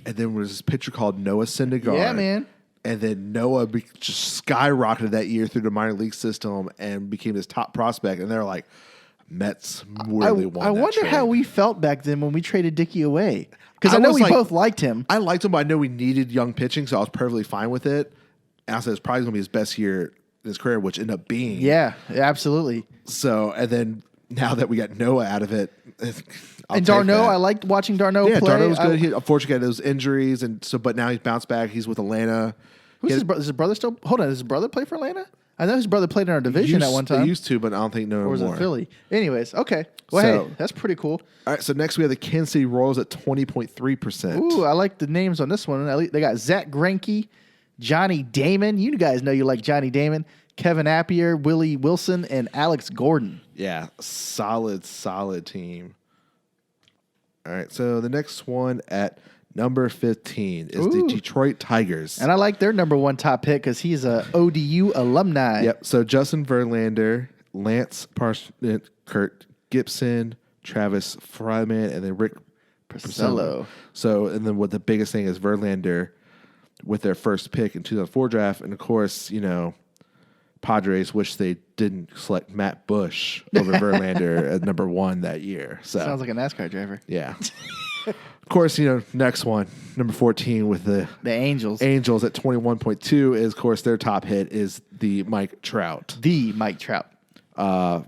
[SPEAKER 3] And then there was this pitcher called Noah Syndergaard.
[SPEAKER 2] Yeah, man.
[SPEAKER 3] And then Noah just skyrocketed that year through the minor league system and became his top prospect. And they're like, Mets really won.
[SPEAKER 2] I wonder
[SPEAKER 3] trade.
[SPEAKER 2] how we felt back then when we traded Dickey away. Because I know we both liked him.
[SPEAKER 3] I liked him, but I know we needed young pitching, so I was perfectly fine with it. And I said it's probably going to be his best year in his career, which ended up being.
[SPEAKER 2] Yeah, absolutely.
[SPEAKER 3] So, and then now that we got Noah out of it.
[SPEAKER 2] And Darno, I liked watching Darno play.
[SPEAKER 3] Yeah, Darno was good. He unfortunately got those injuries, but now he's bounced back. He's with Atlanta.
[SPEAKER 2] Who's his brother? Does his brother still? Hold on, does his brother play for Atlanta? I know his brother played in our division at one time.
[SPEAKER 3] They used to, but I don't think no more.
[SPEAKER 2] Or was it Philly? Anyways, okay. Well, hey, that's pretty cool.
[SPEAKER 3] All right, so next we have the Kansas City Royals at 20.3%.
[SPEAKER 2] Ooh, I like the names on this one. They got Zach Greinke, Johnny Damon. You guys know you like Johnny Damon. Kevin Appier, Willie Wilson, and Alex Gordon.
[SPEAKER 3] Yeah, solid team. All right, so the next one at number 15 is the Detroit Tigers.
[SPEAKER 2] And I like their number one top pick because he's a ODU alumni.
[SPEAKER 3] Yep, so Justin Verlander, Lance Parsons, Kurt Gibson, Travis Fryman, and then Rick Porcello. So, and then what the biggest thing is Verlander with their first pick in 2004 draft. And, of course, Padres wish they didn't select Matt Bush over Verlander at number 1 that year. So
[SPEAKER 2] sounds like a NASCAR driver.
[SPEAKER 3] Yeah. Of course, next one, number 14 with the
[SPEAKER 2] Angels.
[SPEAKER 3] Angels at 21.2 is, of course, their top hit is the Mike Trout.
[SPEAKER 2] Frank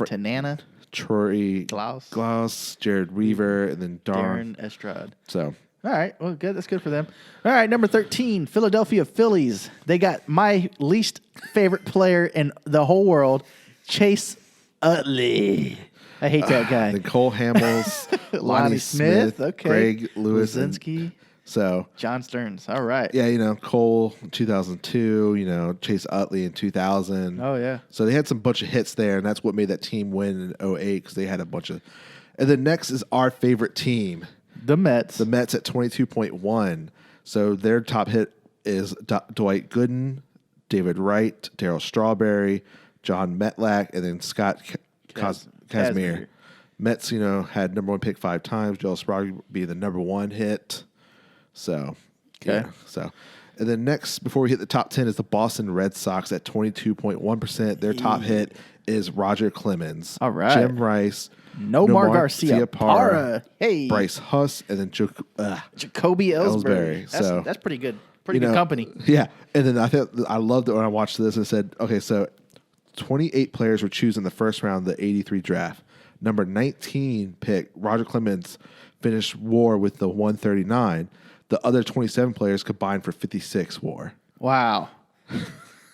[SPEAKER 2] Tanana.
[SPEAKER 3] Troy Glaus, Jared Weaver, and then
[SPEAKER 2] Darren Estrada.
[SPEAKER 3] So,
[SPEAKER 2] all right, well, good. That's good for them. All right, number 13, Philadelphia Phillies. They got my least favorite player in the whole world, Chase Utley. I hate that guy.
[SPEAKER 3] Nicole Hamels, Lonnie Smith,
[SPEAKER 2] okay.
[SPEAKER 3] Greg Lewis,
[SPEAKER 2] Luzinski.
[SPEAKER 3] So
[SPEAKER 2] John Stearns. All right.
[SPEAKER 3] Yeah, Cole 2002, Chase Utley in 2000.
[SPEAKER 2] Oh, yeah.
[SPEAKER 3] So they had some bunch of hits there, and that's what made that team win in 08 because they had a bunch of. And then next is our favorite team,
[SPEAKER 2] the Mets.
[SPEAKER 3] The Mets at 22.1. So their top hit is Dwight Gooden, David Wright, Darryl Strawberry, John Metlack, and then Scott Kazmir. Mets, had number 1 pick 5 times. Joel Sprague be the number 1 hit. So,
[SPEAKER 2] okay.
[SPEAKER 3] Yeah. So, and then next, before we hit the top 10, is the Boston Red Sox at 22.1%. Their top hit is Roger Clemens.
[SPEAKER 2] All right.
[SPEAKER 3] Jim Rice.
[SPEAKER 2] Nomar Garcia Parra. Hey.
[SPEAKER 3] Bryce Huss. And then
[SPEAKER 2] Jacoby Ellsbury.
[SPEAKER 3] So,
[SPEAKER 2] that's pretty good. Pretty good company.
[SPEAKER 3] Yeah. And then I loved it when I watched this and said, okay, so 28 players were chosen in the first round of the 83 draft. Number 19 pick, Roger Clemens, finished WAR with the 139. The other 27 players combined for 56 WAR.
[SPEAKER 2] Wow.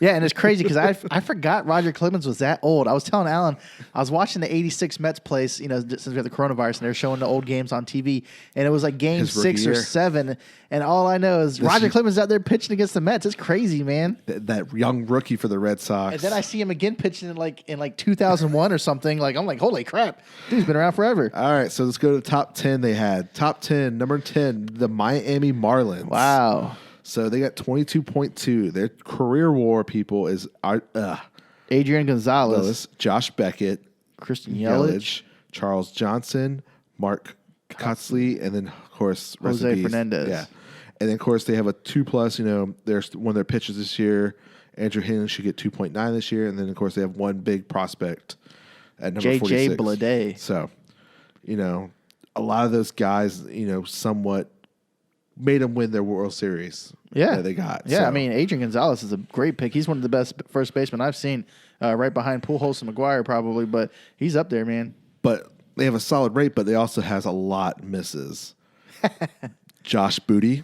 [SPEAKER 2] Yeah, and it's crazy because I forgot Roger Clemens was that old. I was telling Alan, I was watching the 86 Mets plays, since we had the coronavirus, and they were showing the old games on TV, and it was like game 6 or 7, and all I know is Roger Clemens out there pitching against the Mets. It's crazy, man.
[SPEAKER 3] That young rookie for the Red Sox.
[SPEAKER 2] And then I see him again pitching in like 2001 or something. I'm like, holy crap. Dude's been around forever.
[SPEAKER 3] All right, so let's go to the top 10 they had. Top 10, number 10, the Miami Marlins.
[SPEAKER 2] Wow.
[SPEAKER 3] So they got 22.2. Their career WAR people is
[SPEAKER 2] Adrian Gonzalez,
[SPEAKER 3] Josh Beckett,
[SPEAKER 2] Christian Yelich,
[SPEAKER 3] Charles Johnson, Mark Kotsley, and then, of course,
[SPEAKER 2] Jose Fernandez.
[SPEAKER 3] Yeah. And then, of course, they have a 2+, there's one of their pitchers this year. Andrew Hinton should get 2.9 this year. And then, of course, they have one big prospect at number 46.
[SPEAKER 2] J.J. Bleday.
[SPEAKER 3] So, a lot of those guys, somewhat made them win their World Series.
[SPEAKER 2] Yeah,
[SPEAKER 3] that they got.
[SPEAKER 2] Yeah,
[SPEAKER 3] so.
[SPEAKER 2] I mean, Adrian Gonzalez is a great pick. He's one of the best first basemen I've seen, right behind Pujols and McGuire probably, but he's up there, man.
[SPEAKER 3] But they have a solid rate, but they also has a lot misses. Josh Booty,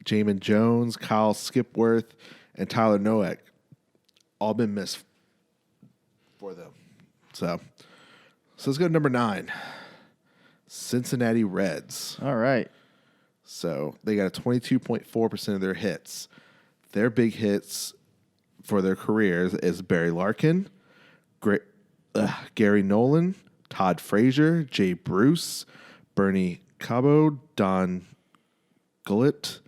[SPEAKER 3] Jamin Jones, Kyle Skipworth, and Tyler Noack all been missed for them. So let's go to number 9, Cincinnati Reds.
[SPEAKER 2] All right.
[SPEAKER 3] So they got a 22.4% of their hits. Their big hits for their careers is Barry Larkin, Gary Nolan, Todd Frazier, Jay Bruce, Bernie Cabo, Don Gullett,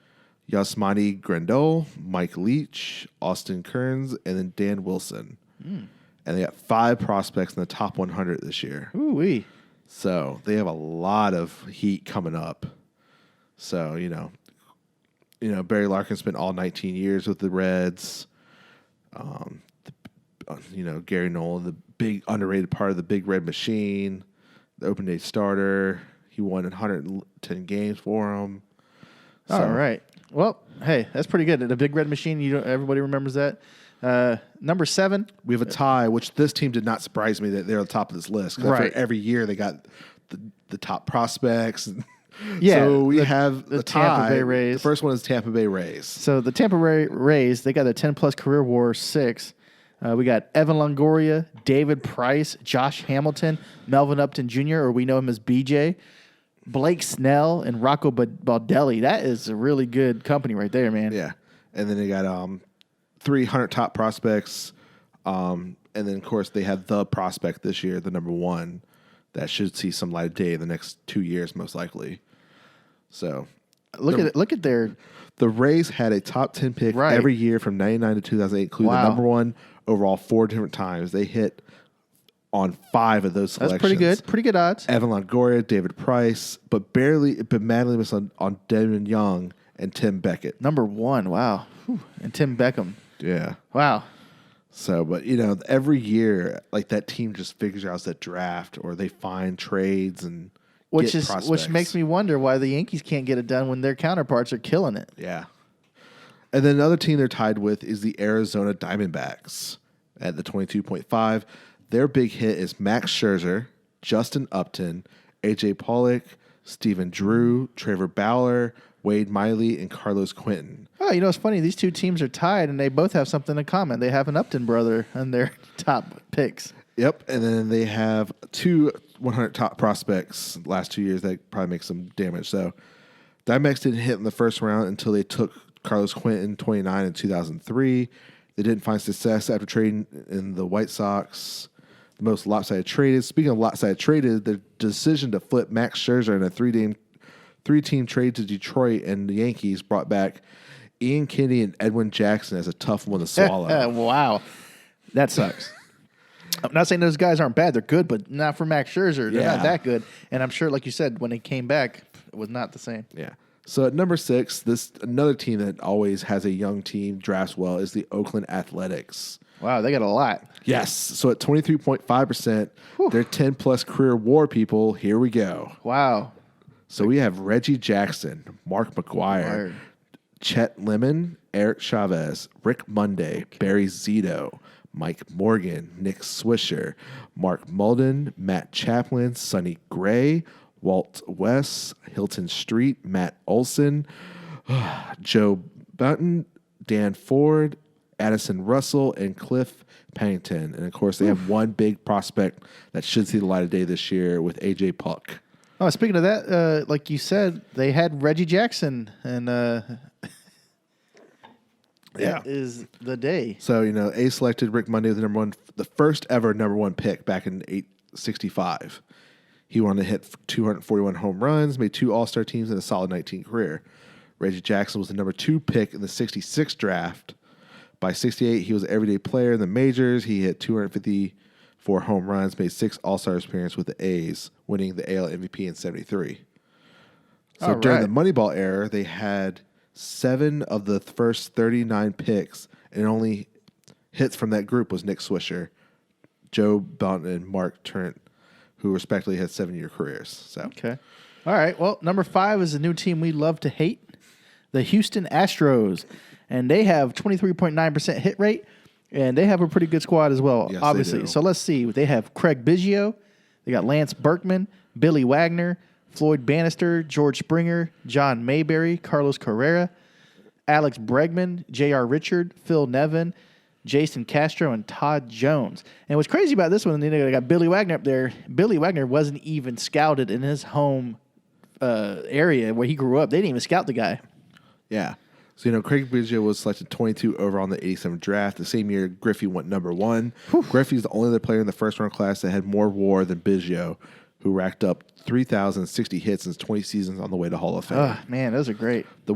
[SPEAKER 3] Yasmani Grandal, Mike Leach, Austin Kearns, and then Dan Wilson. And they got 5 prospects in the top 100 this year.
[SPEAKER 2] Ooh-wee.
[SPEAKER 3] So they have a lot of heat coming up. So, Barry Larkin spent all 19 years with the Reds. Gary Nolan, the big underrated part of the Big Red Machine, the open day starter. He won 110 games for him. So,
[SPEAKER 2] all right. Well, hey, that's pretty good. The Big Red Machine, everybody remembers that. Number 7.
[SPEAKER 3] We have a tie, which this team did not surprise me that they're on top of this list. 'Cause I feel like every year they got the top prospects.
[SPEAKER 2] Yeah,
[SPEAKER 3] So we have
[SPEAKER 2] the
[SPEAKER 3] tie.
[SPEAKER 2] Tampa Bay Rays.
[SPEAKER 3] The first one is Tampa Bay Rays.
[SPEAKER 2] So the Tampa Bay Rays, they got a 10-plus career WAR 6. We got Evan Longoria, David Price, Josh Hamilton, Melvin Upton Jr., or we know him as BJ, Blake Snell, and Rocco Baldelli. That is a really good company right there, man.
[SPEAKER 3] Yeah. And then they got 300 top prospects. And then, of course, they have the prospect this year, the number one, that should see some light of day in the next 2 years, most likely. So
[SPEAKER 2] Look at their
[SPEAKER 3] the Rays had a top 10 pick every year from 99 to 2008, including the number one overall 4 different times. They hit on 5 of those selections.
[SPEAKER 2] That's pretty good. Pretty good odds.
[SPEAKER 3] Evan Longoria, David Price, but madly missed on Devin Young and Tim Beckett.
[SPEAKER 2] Number 1, wow. Whew. And Tim Beckham.
[SPEAKER 3] Yeah.
[SPEAKER 2] Wow.
[SPEAKER 3] So, but, every year, like, that team just figures out that draft or they find trades and
[SPEAKER 2] Which
[SPEAKER 3] prospects.
[SPEAKER 2] makes me wonder why the Yankees can't get it done when their counterparts are killing it.
[SPEAKER 3] Yeah. And then another team they're tied with is the Arizona Diamondbacks at the 22.5. Their big hit is Max Scherzer, Justin Upton, A.J. Pollock, Stephen Drew, Trevor Bauer, Wade Miley, and Carlos Quentin.
[SPEAKER 2] Oh, it's funny. These two teams are tied, and they both have something in common. They have an Upton brother in their top picks.
[SPEAKER 3] Yep. And then they have 2 100 top prospects last 2 years that probably make some damage. So Diamondbacks didn't hit in the first round until they took Carlos Quentin 29 in 2003. They didn't find success after trading in the White Sox. The most lopsided traded. Speaking of lopsided traded, the decision to flip Max Scherzer in a 3-team trade to Detroit and the Yankees brought back Ian Kennedy and Edwin Jackson as a tough one to swallow.
[SPEAKER 2] Wow. That sucks. I'm not saying those guys aren't bad. They're good, but not for Max Scherzer. They're not that good. And I'm sure, like you said, when they came back, it was not the same.
[SPEAKER 3] Yeah. So at number 6, another team that always has a young team, drafts well, is the Oakland Athletics.
[SPEAKER 2] Wow, they got a lot.
[SPEAKER 3] Yes. So at 23.5%, they're 10-plus career WAR people. Here we go.
[SPEAKER 2] Wow.
[SPEAKER 3] So we have Reggie Jackson, Mark McGwire, Chet Lemon, Eric Chavez, Rick Monday, Barry Zito, Mike Morgan, Nick Swisher, Mark Mulden, Matt Chaplin, Sonny Gray, Walt West, Hilton Street, Matt Olson, Joe Button, Dan Ford, Addison Russell, and Cliff Pennington. And, of course, they have one big prospect that should see the light of day this year with A.J. Puck.
[SPEAKER 2] Oh, speaking of that, like you said, they had Reggie Jackson, and that is the day.
[SPEAKER 3] So, A selected Rick Monday with the first ever number 1 pick back in 1965. He wanted to hit 241 home runs, made 2 All-Star teams, and a solid 19 career. Reggie Jackson was the number 2 pick in the 66 draft. By 68, he was an everyday player in the majors. He hit 254 home runs, made 6 All-Star appearances with the A's, winning the AL MVP in 73. So during the Moneyball era, they had 7 of the first 39 picks, and only hits from that group was Nick Swisher, Joe Belton, and Mark Trent, who respectively had 7-year careers. So
[SPEAKER 2] okay. All right. Well, number 5 is a new team we love to hate, the Houston Astros. And they have 23.9% hit rate, and they have a pretty good squad as well,
[SPEAKER 3] yes,
[SPEAKER 2] obviously. So let's see. They have Craig Biggio. They got Lance Berkman, Billy Wagner, Floyd Bannister, George Springer, John Mayberry, Carlos Carrera, Alex Bregman, J.R. Richard, Phil Nevin, Jason Castro, and Todd Jones. And what's crazy about this one, they got Billy Wagner up there. Billy Wagner wasn't even scouted in his home area where he grew up. They didn't even scout the guy.
[SPEAKER 3] Yeah. So, Craig Biggio was selected 22 overall in the 87 draft. The same year, Griffey went number 1. Griffey's the only other player in the first-round class that had more WAR than Biggio, who racked up 3,060 hits in 20 seasons on the way to Hall of Fame.
[SPEAKER 2] Oh, man, those are great.
[SPEAKER 3] So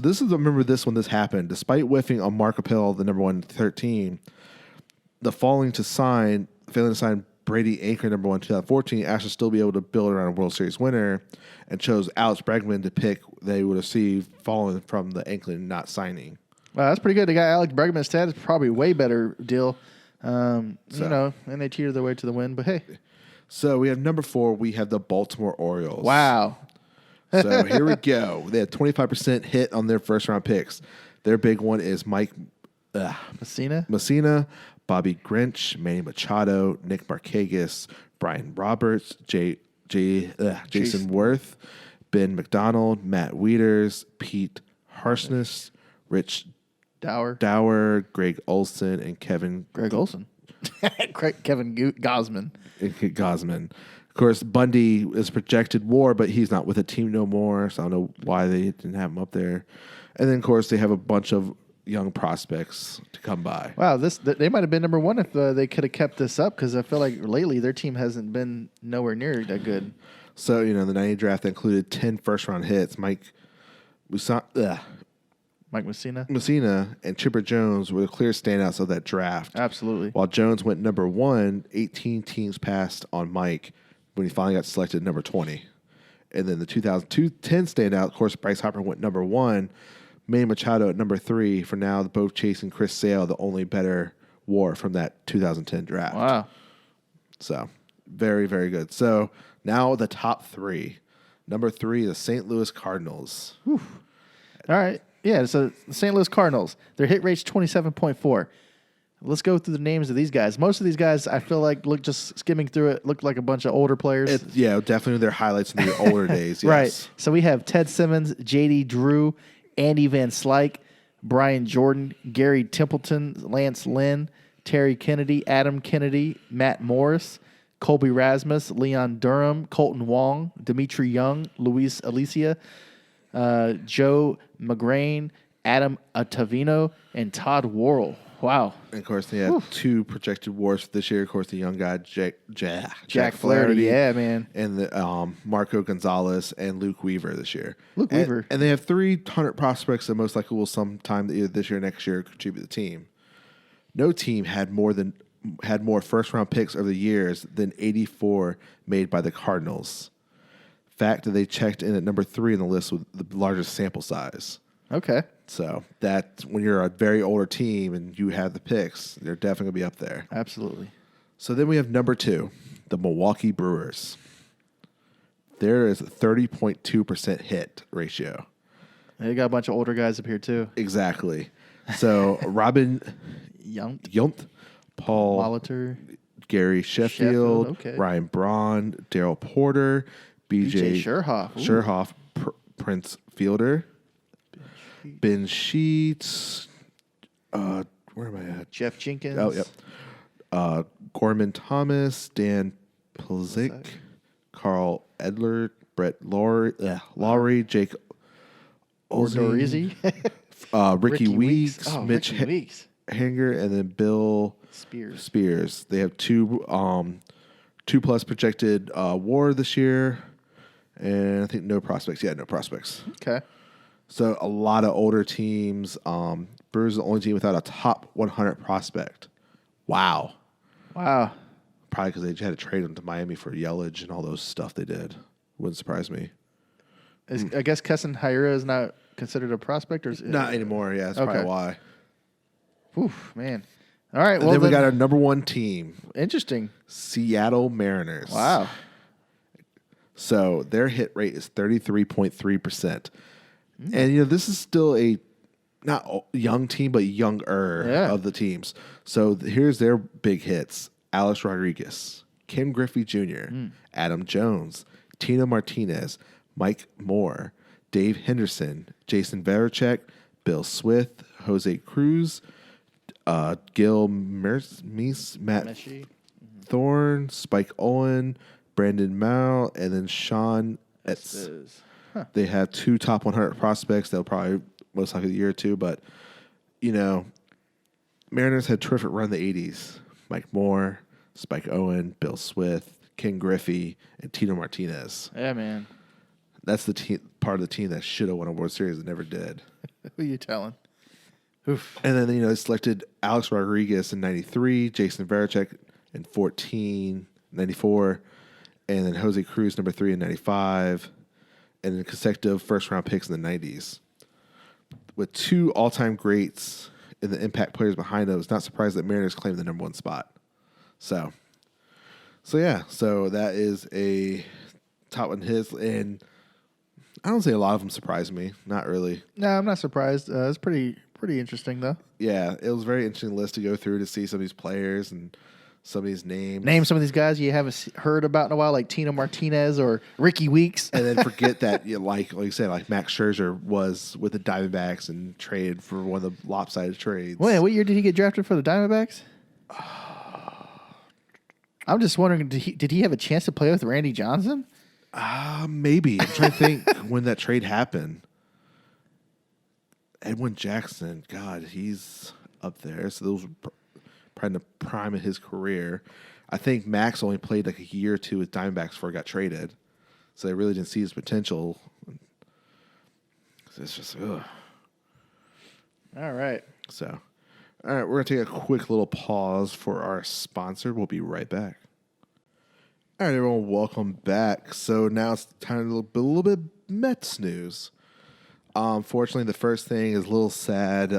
[SPEAKER 3] remember this when this happened. Despite whiffing on Mark Appel, the number 113, failing to sign Brady Anchor, number 1 in 2014, Astros still be able to build around a World Series winner, and chose Alex Bregman to pick they would have received following from the Anklin not signing.
[SPEAKER 2] Wow, that's pretty good. They got Alex Bregman instead. It's probably a way better deal. And they cheated their way to the win, but hey.
[SPEAKER 3] So we have number 4. We have the Baltimore Orioles.
[SPEAKER 2] Wow.
[SPEAKER 3] So here we go. They had 25% hit on their first-round picks. Their big one is Mike Messina, Bobby Grinch, Manny Machado, Nick Markakis, Brian Roberts, Jason Worth, Ben McDonald, Matt Wieters, Pete Harsness, Rich
[SPEAKER 2] Dower,
[SPEAKER 3] Greg Olson, and Kevin
[SPEAKER 2] Olson. Kevin Gosman.
[SPEAKER 3] Gosman. Of course, Bundy is projected WAR, but he's not with the team no more, so I don't know why they didn't have him up there. And then, of course, they have a bunch of young prospects to come by.
[SPEAKER 2] Wow, they might have been number one if they could have kept this up, because I feel like lately their team hasn't been nowhere near that good.
[SPEAKER 3] So, the 90 draft included 10 first-round hits. Mike Messina and Chipper Jones were the clear standouts of that draft.
[SPEAKER 2] Absolutely.
[SPEAKER 3] While Jones went number 1, 18 teams passed on Mike when he finally got selected number 20. And then the 2010 standout, of course, Bryce Harper went number 1, Manny Machado at number 3. For now, both chasing Chris Sale, the only better WAR from that 2010 draft.
[SPEAKER 2] Wow.
[SPEAKER 3] So, very, very good. So, now the top 3. Number 3, the St. Louis Cardinals.
[SPEAKER 2] Whew. All right. Yeah, so the St. Louis Cardinals, their hit rate's 27.4. Let's go through the names of these guys. Most of these guys, I feel like, just skimming through it, look like a bunch of older players.
[SPEAKER 3] Definitely their highlights in their older days. Yes.
[SPEAKER 2] Right. So we have Ted Simmons, J.D. Drew, Andy Van Slyke, Brian Jordan, Gary Templeton, Lance Lynn, Terry Kennedy, Adam Kennedy, Matt Morris, Colby Rasmus, Leon Durham, Colton Wong, Dimitri Young, Luis Alicia, Joe McGrain, Adam Ottavino, and Todd Worrell. Wow.
[SPEAKER 3] And of course, they have 2 projected WARs this year. Of course, the young guy, Jack
[SPEAKER 2] Flaherty. Yeah, man.
[SPEAKER 3] And the, Marco Gonzalez and Luke Weaver this year.
[SPEAKER 2] Weaver.
[SPEAKER 3] And they have 300 prospects that most likely will sometime either this year or next year contribute to the team. No team had more first-round picks over the years than 84 made by the Cardinals. Fact that they checked in at number 3 on the list with the largest sample size.
[SPEAKER 2] Okay.
[SPEAKER 3] So that when you're a very older team and you have the picks, they're definitely going to be up there.
[SPEAKER 2] Absolutely.
[SPEAKER 3] So then we have number 2, the Milwaukee Brewers. There is a 30.2% hit ratio.
[SPEAKER 2] They got a bunch of older guys up here, too.
[SPEAKER 3] Exactly. So Robin Yount, Paul
[SPEAKER 2] Molitor,
[SPEAKER 3] Gary Sheffield,
[SPEAKER 2] okay.
[SPEAKER 3] Ryan Braun, Daryl Porter, BJ
[SPEAKER 2] Sherhoff,
[SPEAKER 3] Prince Fielder, Ben Sheets. Where am I at?
[SPEAKER 2] Jeff Jenkins.
[SPEAKER 3] Oh, yep. Gorman Thomas, Dan Plzik, Carl Edler, Brett Lowry, Jake
[SPEAKER 2] Odorizzi,
[SPEAKER 3] Ricky Weeks, Mitch
[SPEAKER 2] Weeks.
[SPEAKER 3] Hanger, and then Bill Spears. They have 2 plus projected WAR this year, and I think no prospects. Yeah, no prospects.
[SPEAKER 2] Okay.
[SPEAKER 3] So a lot of older teams. Brewers are the only team without a top 100 prospect. Wow. Probably because they had to trade him to Miami for Yelich and all those stuff they did. Wouldn't surprise me.
[SPEAKER 2] I guess Keston Hiura is not considered a prospect, or
[SPEAKER 3] not anymore. Yeah, that's probably why.
[SPEAKER 2] Oof, man. All right.
[SPEAKER 3] Well, then we got our number 1 team.
[SPEAKER 2] Interesting.
[SPEAKER 3] Seattle Mariners.
[SPEAKER 2] Wow.
[SPEAKER 3] So their hit rate is 33.3%. And, this is still a not young team, but younger of the teams. So here's their big hits. Alex Rodriguez, Ken Griffey Jr., Adam Jones, Tino Martinez, Mike Moore, Dave Henderson, Jason Varichek, Bill Swith, Jose Cruz, Gil Meese, Matt Thorne, Spike Owen, Brandon Mao, and then Sean Etz. They have 2 top 100 prospects. They'll probably most likely a year or 2, but Mariners had a terrific run in the 80s. Mike Moore, Spike Owen, Bill Swith, Ken Griffey, and Tino Martinez.
[SPEAKER 2] Yeah, man.
[SPEAKER 3] That's the part of the team that should have won a World Series and never did.
[SPEAKER 2] Who are you telling? Oof.
[SPEAKER 3] And then, they selected Alex Rodriguez in 93, Jason Varichek in 14, 94, and then Jose Cruz, number 3 in 95, and then consecutive first-round picks in the 90s. With 2 all-time greats and the impact players behind them, it's not surprised that Mariners claimed the number 1 spot. So that is a top 1 hits, and I don't say a lot of them surprised me. Not really.
[SPEAKER 2] No, I'm not surprised. It's pretty interesting, though.
[SPEAKER 3] Yeah, it was a very interesting list to go through to see some of these players and some of these names.
[SPEAKER 2] Name some of these guys you haven't heard about in a while, like Tino Martinez or Ricky Weeks.
[SPEAKER 3] And then forget that, like you said, like Max Scherzer was with the Diamondbacks and traded for one of the lopsided trades.
[SPEAKER 2] Wait, what year did he get drafted for the Diamondbacks? I'm just wondering, did he have a chance to play with Randy Johnson?
[SPEAKER 3] Maybe. I'm trying to think when that trade happened. Edwin Jackson, God, he's up there. So those were probably the prime of his career. I think Max only played like a year or two with Diamondbacks before he got traded. So they really didn't see his potential. It's just, ugh.
[SPEAKER 2] All right.
[SPEAKER 3] So, all right, we're going to take a quick little pause for our sponsor. We'll be right back. All right, everyone, welcome back. So now it's time to a little bit Mets news. Fortunately, the first thing is a little sad.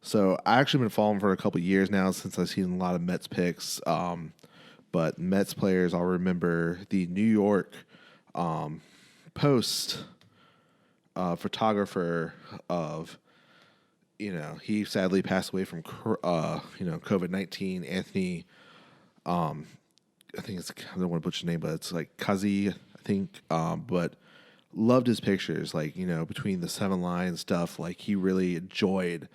[SPEAKER 3] So I actually been following for a couple of years now since I've seen a lot of Mets picks. But Mets players, I'll remember the New York Post photographer of, he sadly passed away from COVID-19. Anthony, I think I don't want to butcher his name, but it's like Kazi, I think. But loved his pictures, like, between the 7 lines stuff, like he really enjoyed.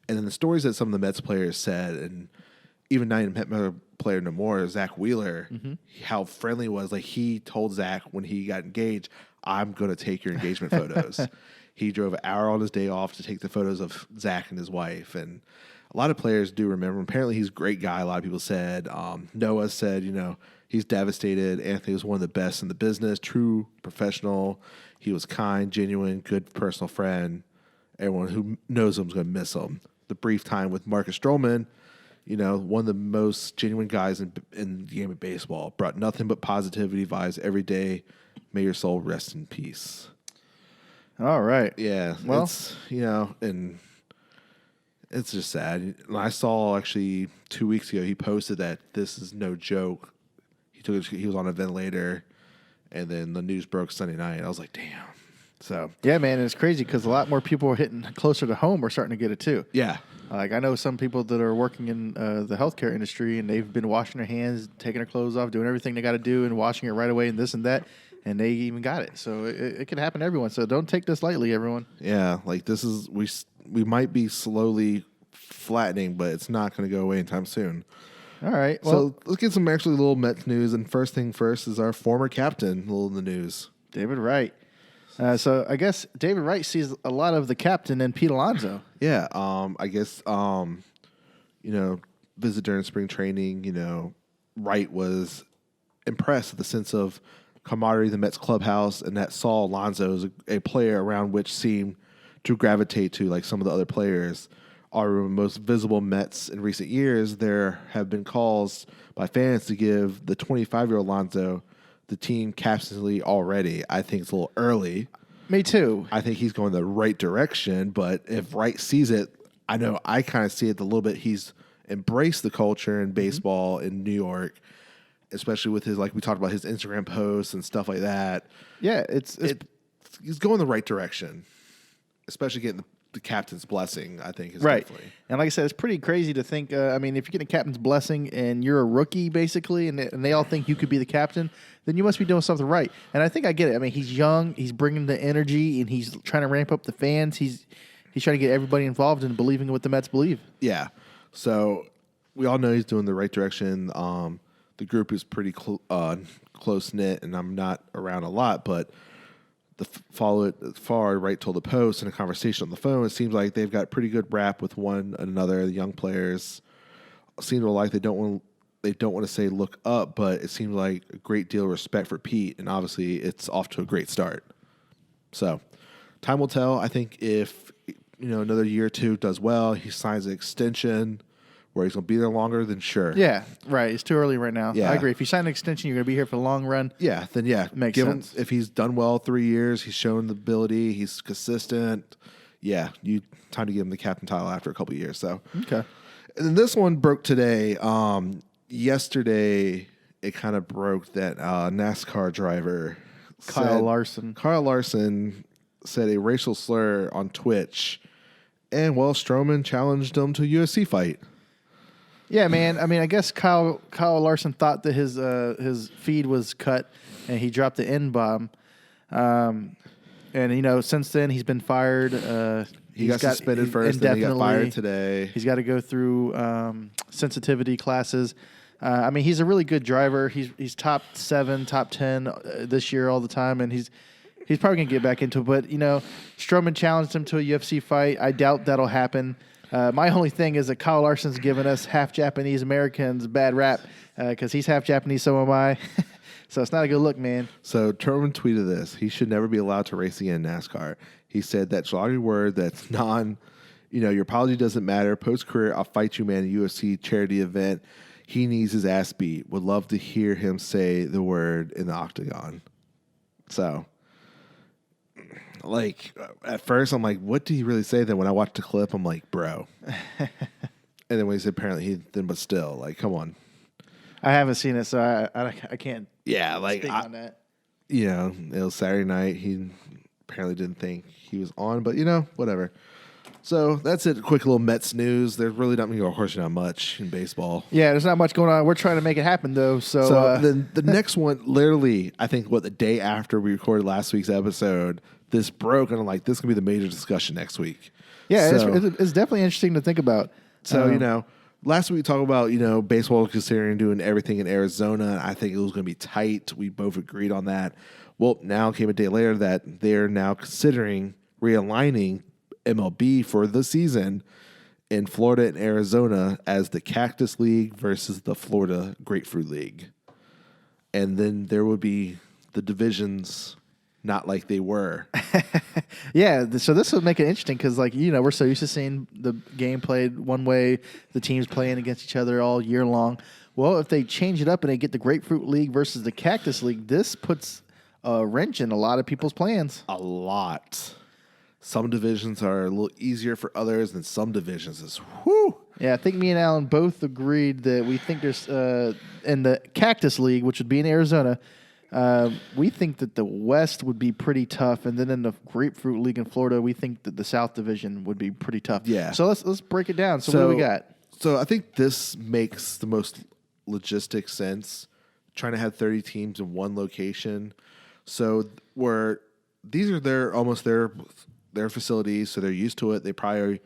[SPEAKER 3] And then the stories that some of the Mets players said, and even not even Met player no more, Zach Wheeler, how friendly he was. Like he told Zach when he got engaged, I'm going to take your engagement photos. He drove an hour on his day off to take the photos of Zach and his wife. And a lot of players do remember him. Apparently he's a great guy. A lot of people said, Noah said, he's devastated. Anthony was one of the best in the business, true professional. He was kind, genuine, good personal friend. Everyone who knows him is going to miss him. The brief time with Marcus Stroman, one of the most genuine guys in the game of baseball. Brought nothing but positivity vibes every day. May your soul rest in peace.
[SPEAKER 2] All right.
[SPEAKER 3] Yeah.
[SPEAKER 2] Well,
[SPEAKER 3] it's, and it's just sad. I saw actually 2 weeks ago, he posted that this is no joke. He was on a ventilator, and then the news broke Sunday night. I was like, damn. So
[SPEAKER 2] yeah, man, it's crazy because a lot more people are hitting closer to home are starting to get it too.
[SPEAKER 3] Yeah.
[SPEAKER 2] Like I know some people that are working in the healthcare industry, and they've been washing their hands, taking their clothes off, doing everything they got to do, and washing it right away, and this and that, and they even got it. So it can happen to everyone. So don't take this lightly, everyone.
[SPEAKER 3] Yeah, like this is we might be slowly flattening, but it's not going to go away anytime soon.
[SPEAKER 2] All right. Well,
[SPEAKER 3] so let's get some actually little Mets news. And first thing first is our former captain, a little in the news.
[SPEAKER 2] David Wright. So I guess David Wright sees a lot of the captain in Pete Alonso.
[SPEAKER 3] Yeah. I guess, visit during spring training, Wright was impressed with the sense of camaraderie in the Mets clubhouse, and that saw Alonso as a player around which seemed to gravitate to, like some of the other players. Our most visible Mets in recent years, there have been calls by fans to give the 25-year-old Alonso the team captaincy already. I think it's a little early.
[SPEAKER 2] Me too.
[SPEAKER 3] I think he's going the right direction, but if Wright sees it, I know I kind of see it a little bit. He's embraced the culture in baseball in New York, especially with his, like we talked about, his Instagram posts and stuff like that.
[SPEAKER 2] Yeah,
[SPEAKER 3] he's going the right direction, especially getting the captain's blessing, I think, is
[SPEAKER 2] right.
[SPEAKER 3] definitely.
[SPEAKER 2] And like I said, it's pretty crazy to think, if you're getting a captain's blessing and you're a rookie, basically, and they all think you could be the captain, then you must be doing something right. And I think I get it. I mean, he's young, he's bringing the energy, and he's trying to ramp up the fans. He's trying to get everybody involved in believing what the Mets believe.
[SPEAKER 3] Yeah. So we all know he's doing the right direction. The group is pretty close-knit, and I'm not around a lot, but follow it far. Wright told the Post in a conversation on the phone, it seems like they've got pretty good rap with one another. The young players seem to like they don't want to say look up, but it seems like a great deal of respect for Pete, and obviously it's off to a great start. So time will tell. I think if another year or two does well, he signs an extension where he's going to be there longer, then sure.
[SPEAKER 2] Yeah, right. It's too early right now.
[SPEAKER 3] Yeah.
[SPEAKER 2] I agree. If you sign an extension, you're going to be here for the long run.
[SPEAKER 3] Yeah, then yeah.
[SPEAKER 2] Makes
[SPEAKER 3] give
[SPEAKER 2] sense.
[SPEAKER 3] Him, if he's done well 3 years, he's shown the ability, he's consistent. Yeah, time to give him the captain title after a couple of years. So
[SPEAKER 2] okay.
[SPEAKER 3] And then this one broke today. Yesterday, it kind of broke that NASCAR driver
[SPEAKER 2] Kyle Larson
[SPEAKER 3] said a racial slur on Twitch, and Stroman challenged him to a UFC fight.
[SPEAKER 2] Yeah, man. I mean, I guess Kyle Larson thought that his feed was cut, and he dropped the N-bomb. And since then he's been fired.
[SPEAKER 3] He got suspended first, then he got fired today.
[SPEAKER 2] He's got to go through sensitivity classes. I mean, he's a really good driver. He's top 7, top 10 this year all the time, and he's probably gonna get back into it. But Strowman challenged him to a UFC fight. I doubt that'll happen. My only thing is that Kyle Larson's given us half Japanese Americans a bad rap because he's half Japanese, so am I. So it's not a good look, man.
[SPEAKER 3] So Turman tweeted this. He should never be allowed to race again in NASCAR. He said that sloppy word that's your apology doesn't matter. Post-career, I'll fight you, man, a UFC charity event. He needs his ass beat. Would love to hear him say the word in the octagon. So, at first, I'm like, what did he really say? Then when I watched the clip, I'm like, bro. And then when he said apparently but still, come on.
[SPEAKER 2] I haven't seen it, so I can't.
[SPEAKER 3] Yeah,
[SPEAKER 2] speak on that.
[SPEAKER 3] It was Saturday night. He apparently didn't think he was on, but whatever. So that's it. Quick little Mets news. There's really not going to go horsing on much in baseball.
[SPEAKER 2] Yeah, there's not much going on. We're trying to make it happen, though. So
[SPEAKER 3] then the next one, literally, I think the day after we recorded last week's episode, this broke, and I'm like, this is going to be the major discussion next week.
[SPEAKER 2] Yeah, it's definitely interesting to think about.
[SPEAKER 3] So, last week we talked about, baseball considering doing everything in Arizona. I think it was going to be tight. We both agreed on that. Well, now came a day later that they're now considering realigning MLB for the season in Florida and Arizona as the Cactus League versus the Florida Grapefruit League. And then there would be the divisions not like they were.
[SPEAKER 2] Yeah, so this would make it interesting because, we're so used to seeing the game played one way, the teams playing against each other all year long. Well, if they change it up and they get the Grapefruit League versus the Cactus League, this puts a wrench in a lot of people's plans.
[SPEAKER 3] A lot. Some divisions are a little easier for others, and some divisions is whoo.
[SPEAKER 2] Yeah, I think me and Alan both agreed that we think there's in the Cactus League, which would be in Arizona, we think that the West would be pretty tough, and then in the Grapefruit League in Florida, we think that the South Division would be pretty tough.
[SPEAKER 3] Yeah.
[SPEAKER 2] So let's break it down. So what do we got?
[SPEAKER 3] So I think this makes the most logistic sense, trying to have 30 teams in one location. So these are their facilities, so they're used to it. They probably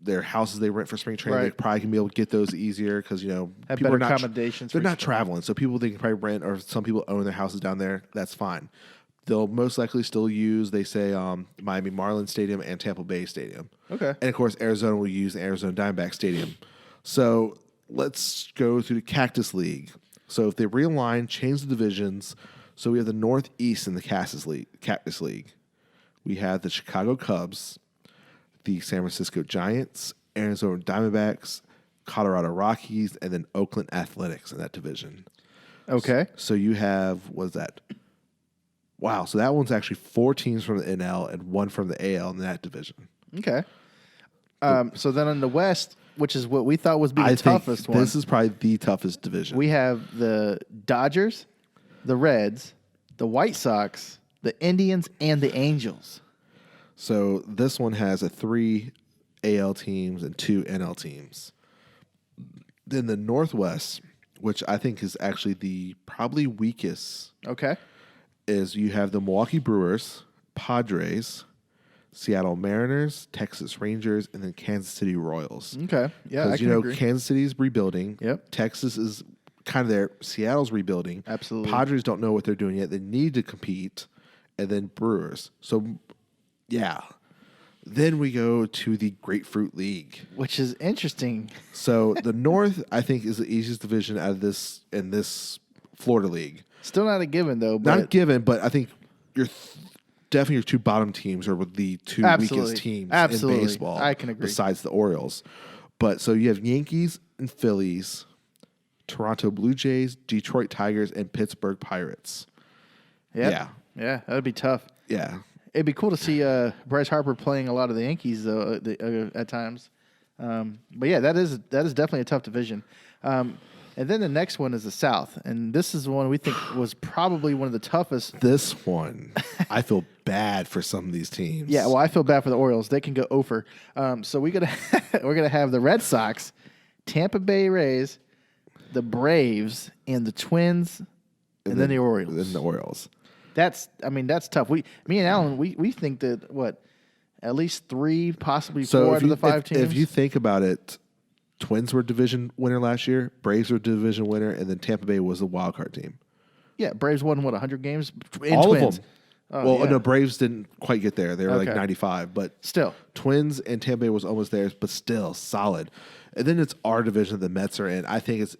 [SPEAKER 3] their houses they rent for spring training. They probably can be able to get those easier because
[SPEAKER 2] have
[SPEAKER 3] people are
[SPEAKER 2] not accommodations.
[SPEAKER 3] They're not traveling, so people they can probably rent, or some people own their houses down there. That's fine. They'll most likely still use, they say, Miami Marlins Stadium and Tampa Bay Stadium.
[SPEAKER 2] Okay,
[SPEAKER 3] and of course Arizona will use the Arizona Diamondback Stadium. So let's go through the Cactus League. So if they realign, change the divisions, so we have the Northeast in the Cactus League. We have the Chicago Cubs, the San Francisco Giants, Arizona Diamondbacks, Colorado Rockies, and then Oakland Athletics in that division.
[SPEAKER 2] Okay.
[SPEAKER 3] So you have, what is that? Wow. So that one's actually 4 teams from the NL and 1 from the AL in that division.
[SPEAKER 2] Okay. So then in the West, which is what we thought was the toughest one.
[SPEAKER 3] This is probably the toughest division.
[SPEAKER 2] We have the Dodgers, the Reds, the White Sox, the Indians, and the Angels.
[SPEAKER 3] So this one has 3 AL teams and 2 NL teams. Then the Northwest, which I think is actually the probably weakest.
[SPEAKER 2] Okay.
[SPEAKER 3] Is you have the Milwaukee Brewers, Padres, Seattle Mariners, Texas Rangers, and then Kansas City Royals.
[SPEAKER 2] Okay. Yeah, I can agree.
[SPEAKER 3] Kansas City is rebuilding.
[SPEAKER 2] Yep.
[SPEAKER 3] Texas is kind of there. Seattle's rebuilding.
[SPEAKER 2] Absolutely.
[SPEAKER 3] Padres don't know what they're doing yet. They need to compete. And then Brewers. So, yeah. Then we go to the Grapefruit League,
[SPEAKER 2] which is interesting.
[SPEAKER 3] So the North, I think, is the easiest division out of this in this Florida League.
[SPEAKER 2] Still not a given, though.
[SPEAKER 3] Not a given, but I think definitely your 2 bottom teams are the 2 weakest teams in baseball.
[SPEAKER 2] I can agree.
[SPEAKER 3] Besides the Orioles. But so you have Yankees and Phillies, Toronto Blue Jays, Detroit Tigers, and Pittsburgh Pirates.
[SPEAKER 2] Yep. Yeah, that would be tough.
[SPEAKER 3] Yeah.
[SPEAKER 2] It'd be cool to see Bryce Harper playing a lot of the Yankees though at times. But yeah, that is definitely a tough division. And then the next one is the South, and this is the one we think was probably one of the toughest.
[SPEAKER 3] This one, I feel bad for some of these teams.
[SPEAKER 2] Yeah, well, I feel bad for the Orioles. They can go over. So we're gonna have the Red Sox, Tampa Bay Rays, the Braves, and the Twins, and then the Orioles.
[SPEAKER 3] And the Orioles.
[SPEAKER 2] That's tough. Me and Alan, we think that at least 3, possibly 4 out of the 5 teams.
[SPEAKER 3] If you think about it, Twins were division winner last year, Braves were division winner, and then Tampa Bay was a wild card team.
[SPEAKER 2] Yeah, Braves won 100 games.
[SPEAKER 3] All
[SPEAKER 2] Twins.
[SPEAKER 3] of them. No, Braves didn't quite get there. They were like
[SPEAKER 2] Okay.
[SPEAKER 3] 95, but
[SPEAKER 2] Still.
[SPEAKER 3] Twins and Tampa Bay was almost there, but still solid. And then it's our division that the Mets are in. I think it's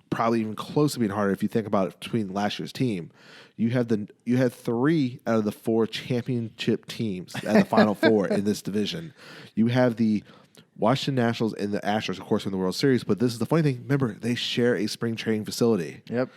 [SPEAKER 3] probably even close to being harder if you think about it between last year's team. You had 3 out of the 4 championship teams at the Final Four in this division. You have the Washington Nationals and the Astros, of course, in the World Series. But this is the funny thing. Remember, they share a spring training facility.
[SPEAKER 2] Yep.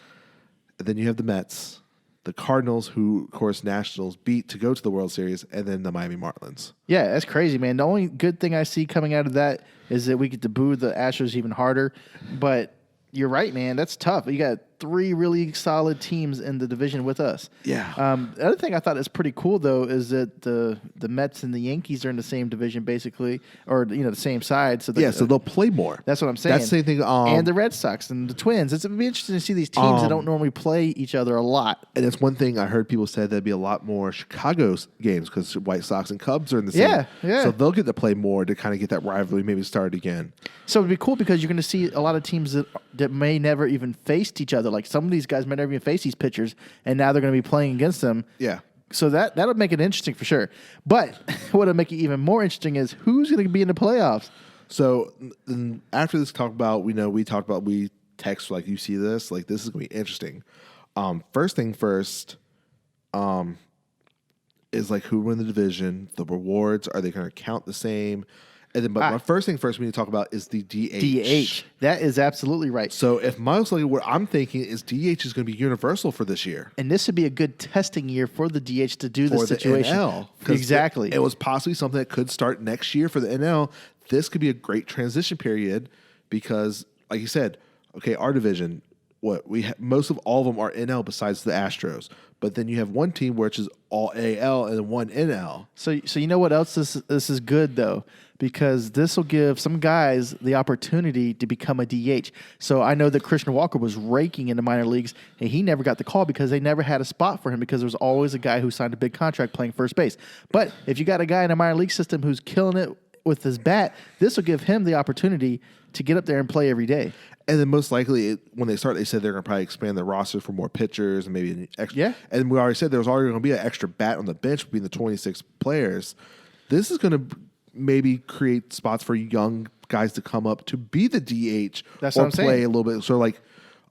[SPEAKER 3] And then you have the Mets, the Cardinals, who, of course, Nationals beat to go to the World Series, and then the Miami Marlins.
[SPEAKER 2] Yeah, that's crazy, man. The only good thing I see coming out of that is that we get to boo the Astros even harder. But you're right, man. That's tough. You got 3 really solid teams in the division with us.
[SPEAKER 3] Yeah.
[SPEAKER 2] The other thing I thought is pretty cool, though, is that the Mets and the Yankees are in the same division, basically, or the same side. So
[SPEAKER 3] So they'll play more.
[SPEAKER 2] That's what I'm saying.
[SPEAKER 3] That's the same thing.
[SPEAKER 2] And the Red Sox and the Twins. It'll be interesting to see these teams that don't normally play each other a lot.
[SPEAKER 3] And it's one thing I heard people say there'd be a lot more Chicago's games because White Sox and Cubs are in the same.
[SPEAKER 2] Yeah.
[SPEAKER 3] So they'll get to play more to kind of get that rivalry maybe started again.
[SPEAKER 2] So it'd be cool because you're going to see a lot of teams that may never even faced each other. Like some of these guys may never even face these pitchers, and now they're going to be playing against them.
[SPEAKER 3] Yeah.
[SPEAKER 2] So that'll make it interesting for sure. But what'll make it even more interesting is who's going to be in the playoffs.
[SPEAKER 3] So after this we text like, you see this, like this is going to be interesting. First thing first, is like who win the division, the rewards, are they going to count the same? And then, but my first thing first we need to talk about is the DH.
[SPEAKER 2] DH. That is absolutely right.
[SPEAKER 3] So if most likely what I'm thinking is DH is going to be universal for this year.
[SPEAKER 2] And this would be a good testing year for the DH to do the situation.
[SPEAKER 3] NL,
[SPEAKER 2] exactly.
[SPEAKER 3] It was possibly something that could start next year for the NL. This could be a great transition period because, like you said, okay, our division, most of all of them are NL besides the Astros. But then you have one team which is all AL and one NL.
[SPEAKER 2] So you know what else this is good though, because this will give some guys the opportunity to become a DH. So I know that Christian Walker was raking in the minor leagues, and he never got the call because they never had a spot for him because there was always a guy who signed a big contract playing first base. But if you got a guy in a minor league system who's killing it with his bat, this will give him the opportunity to get up there and play every day.
[SPEAKER 3] And then most likely, when they start, they said they're going to probably expand their roster for more pitchers and maybe an extra.
[SPEAKER 2] Yeah.
[SPEAKER 3] And we already said there was already going to be an extra bat on the bench between the 26 players. This is going to maybe create spots for young guys to come up to be the DH.
[SPEAKER 2] That's
[SPEAKER 3] or
[SPEAKER 2] what I'm
[SPEAKER 3] play
[SPEAKER 2] saying.
[SPEAKER 3] A little bit. So like,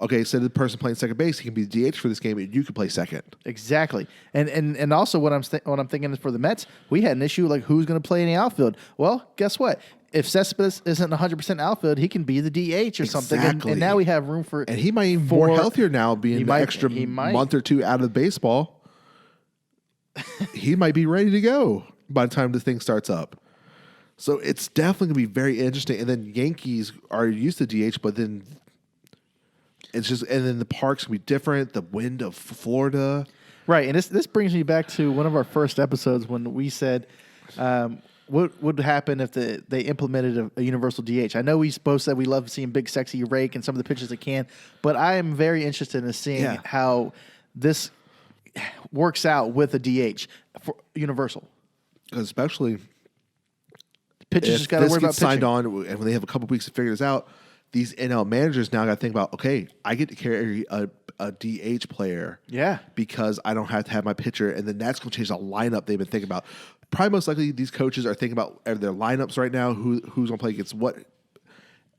[SPEAKER 3] okay, so the person playing second base, he can be the DH for this game, and you can play second.
[SPEAKER 2] Exactly. And also what I'm thinking is for the Mets, we had an issue like who's going to play in the outfield. Well, guess what? If Cespedes isn't 100% outfield, he can be the DH or something. And now we have room for...
[SPEAKER 3] And he might be more healthier now, being the extra month or two out of baseball. He might be ready to go by the time the thing starts up. So it's definitely going to be very interesting. And then Yankees are used to DH, but then it's just... And then the parks will be different. The wind of Florida.
[SPEAKER 2] Right. And this brings me back to one of our first episodes when we said... what would happen if they implemented a universal DH? I know we both said we love seeing big, sexy rake and some of the pitches that can, but I am very interested in seeing how this works out with a DH for universal.
[SPEAKER 3] Especially
[SPEAKER 2] pitchers just got to worry about pitching.
[SPEAKER 3] Signed on, and when they have a couple weeks to figure this out, these NL managers now got to think about, okay, I get to carry a DH player, because I don't have to have my pitcher, and then that's going to change the lineup they've been thinking about. Probably most likely these coaches are thinking about their lineups right now, who's going to play against what,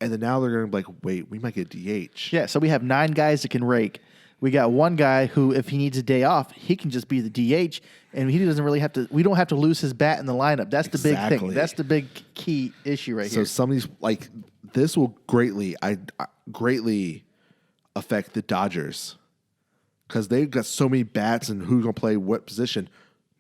[SPEAKER 3] and then now they're going to be like, wait, we might get DH.
[SPEAKER 2] Yeah, so we have 9 guys that can rake. We got one guy who, if he needs a day off, he can just be the DH, and he doesn't really have to. We don't have to lose his bat in the lineup. That's the big thing. That's the big key issue right here.
[SPEAKER 3] So some of these, like this, will greatly affect the Dodgers because they've got so many bats and who's going to play what position.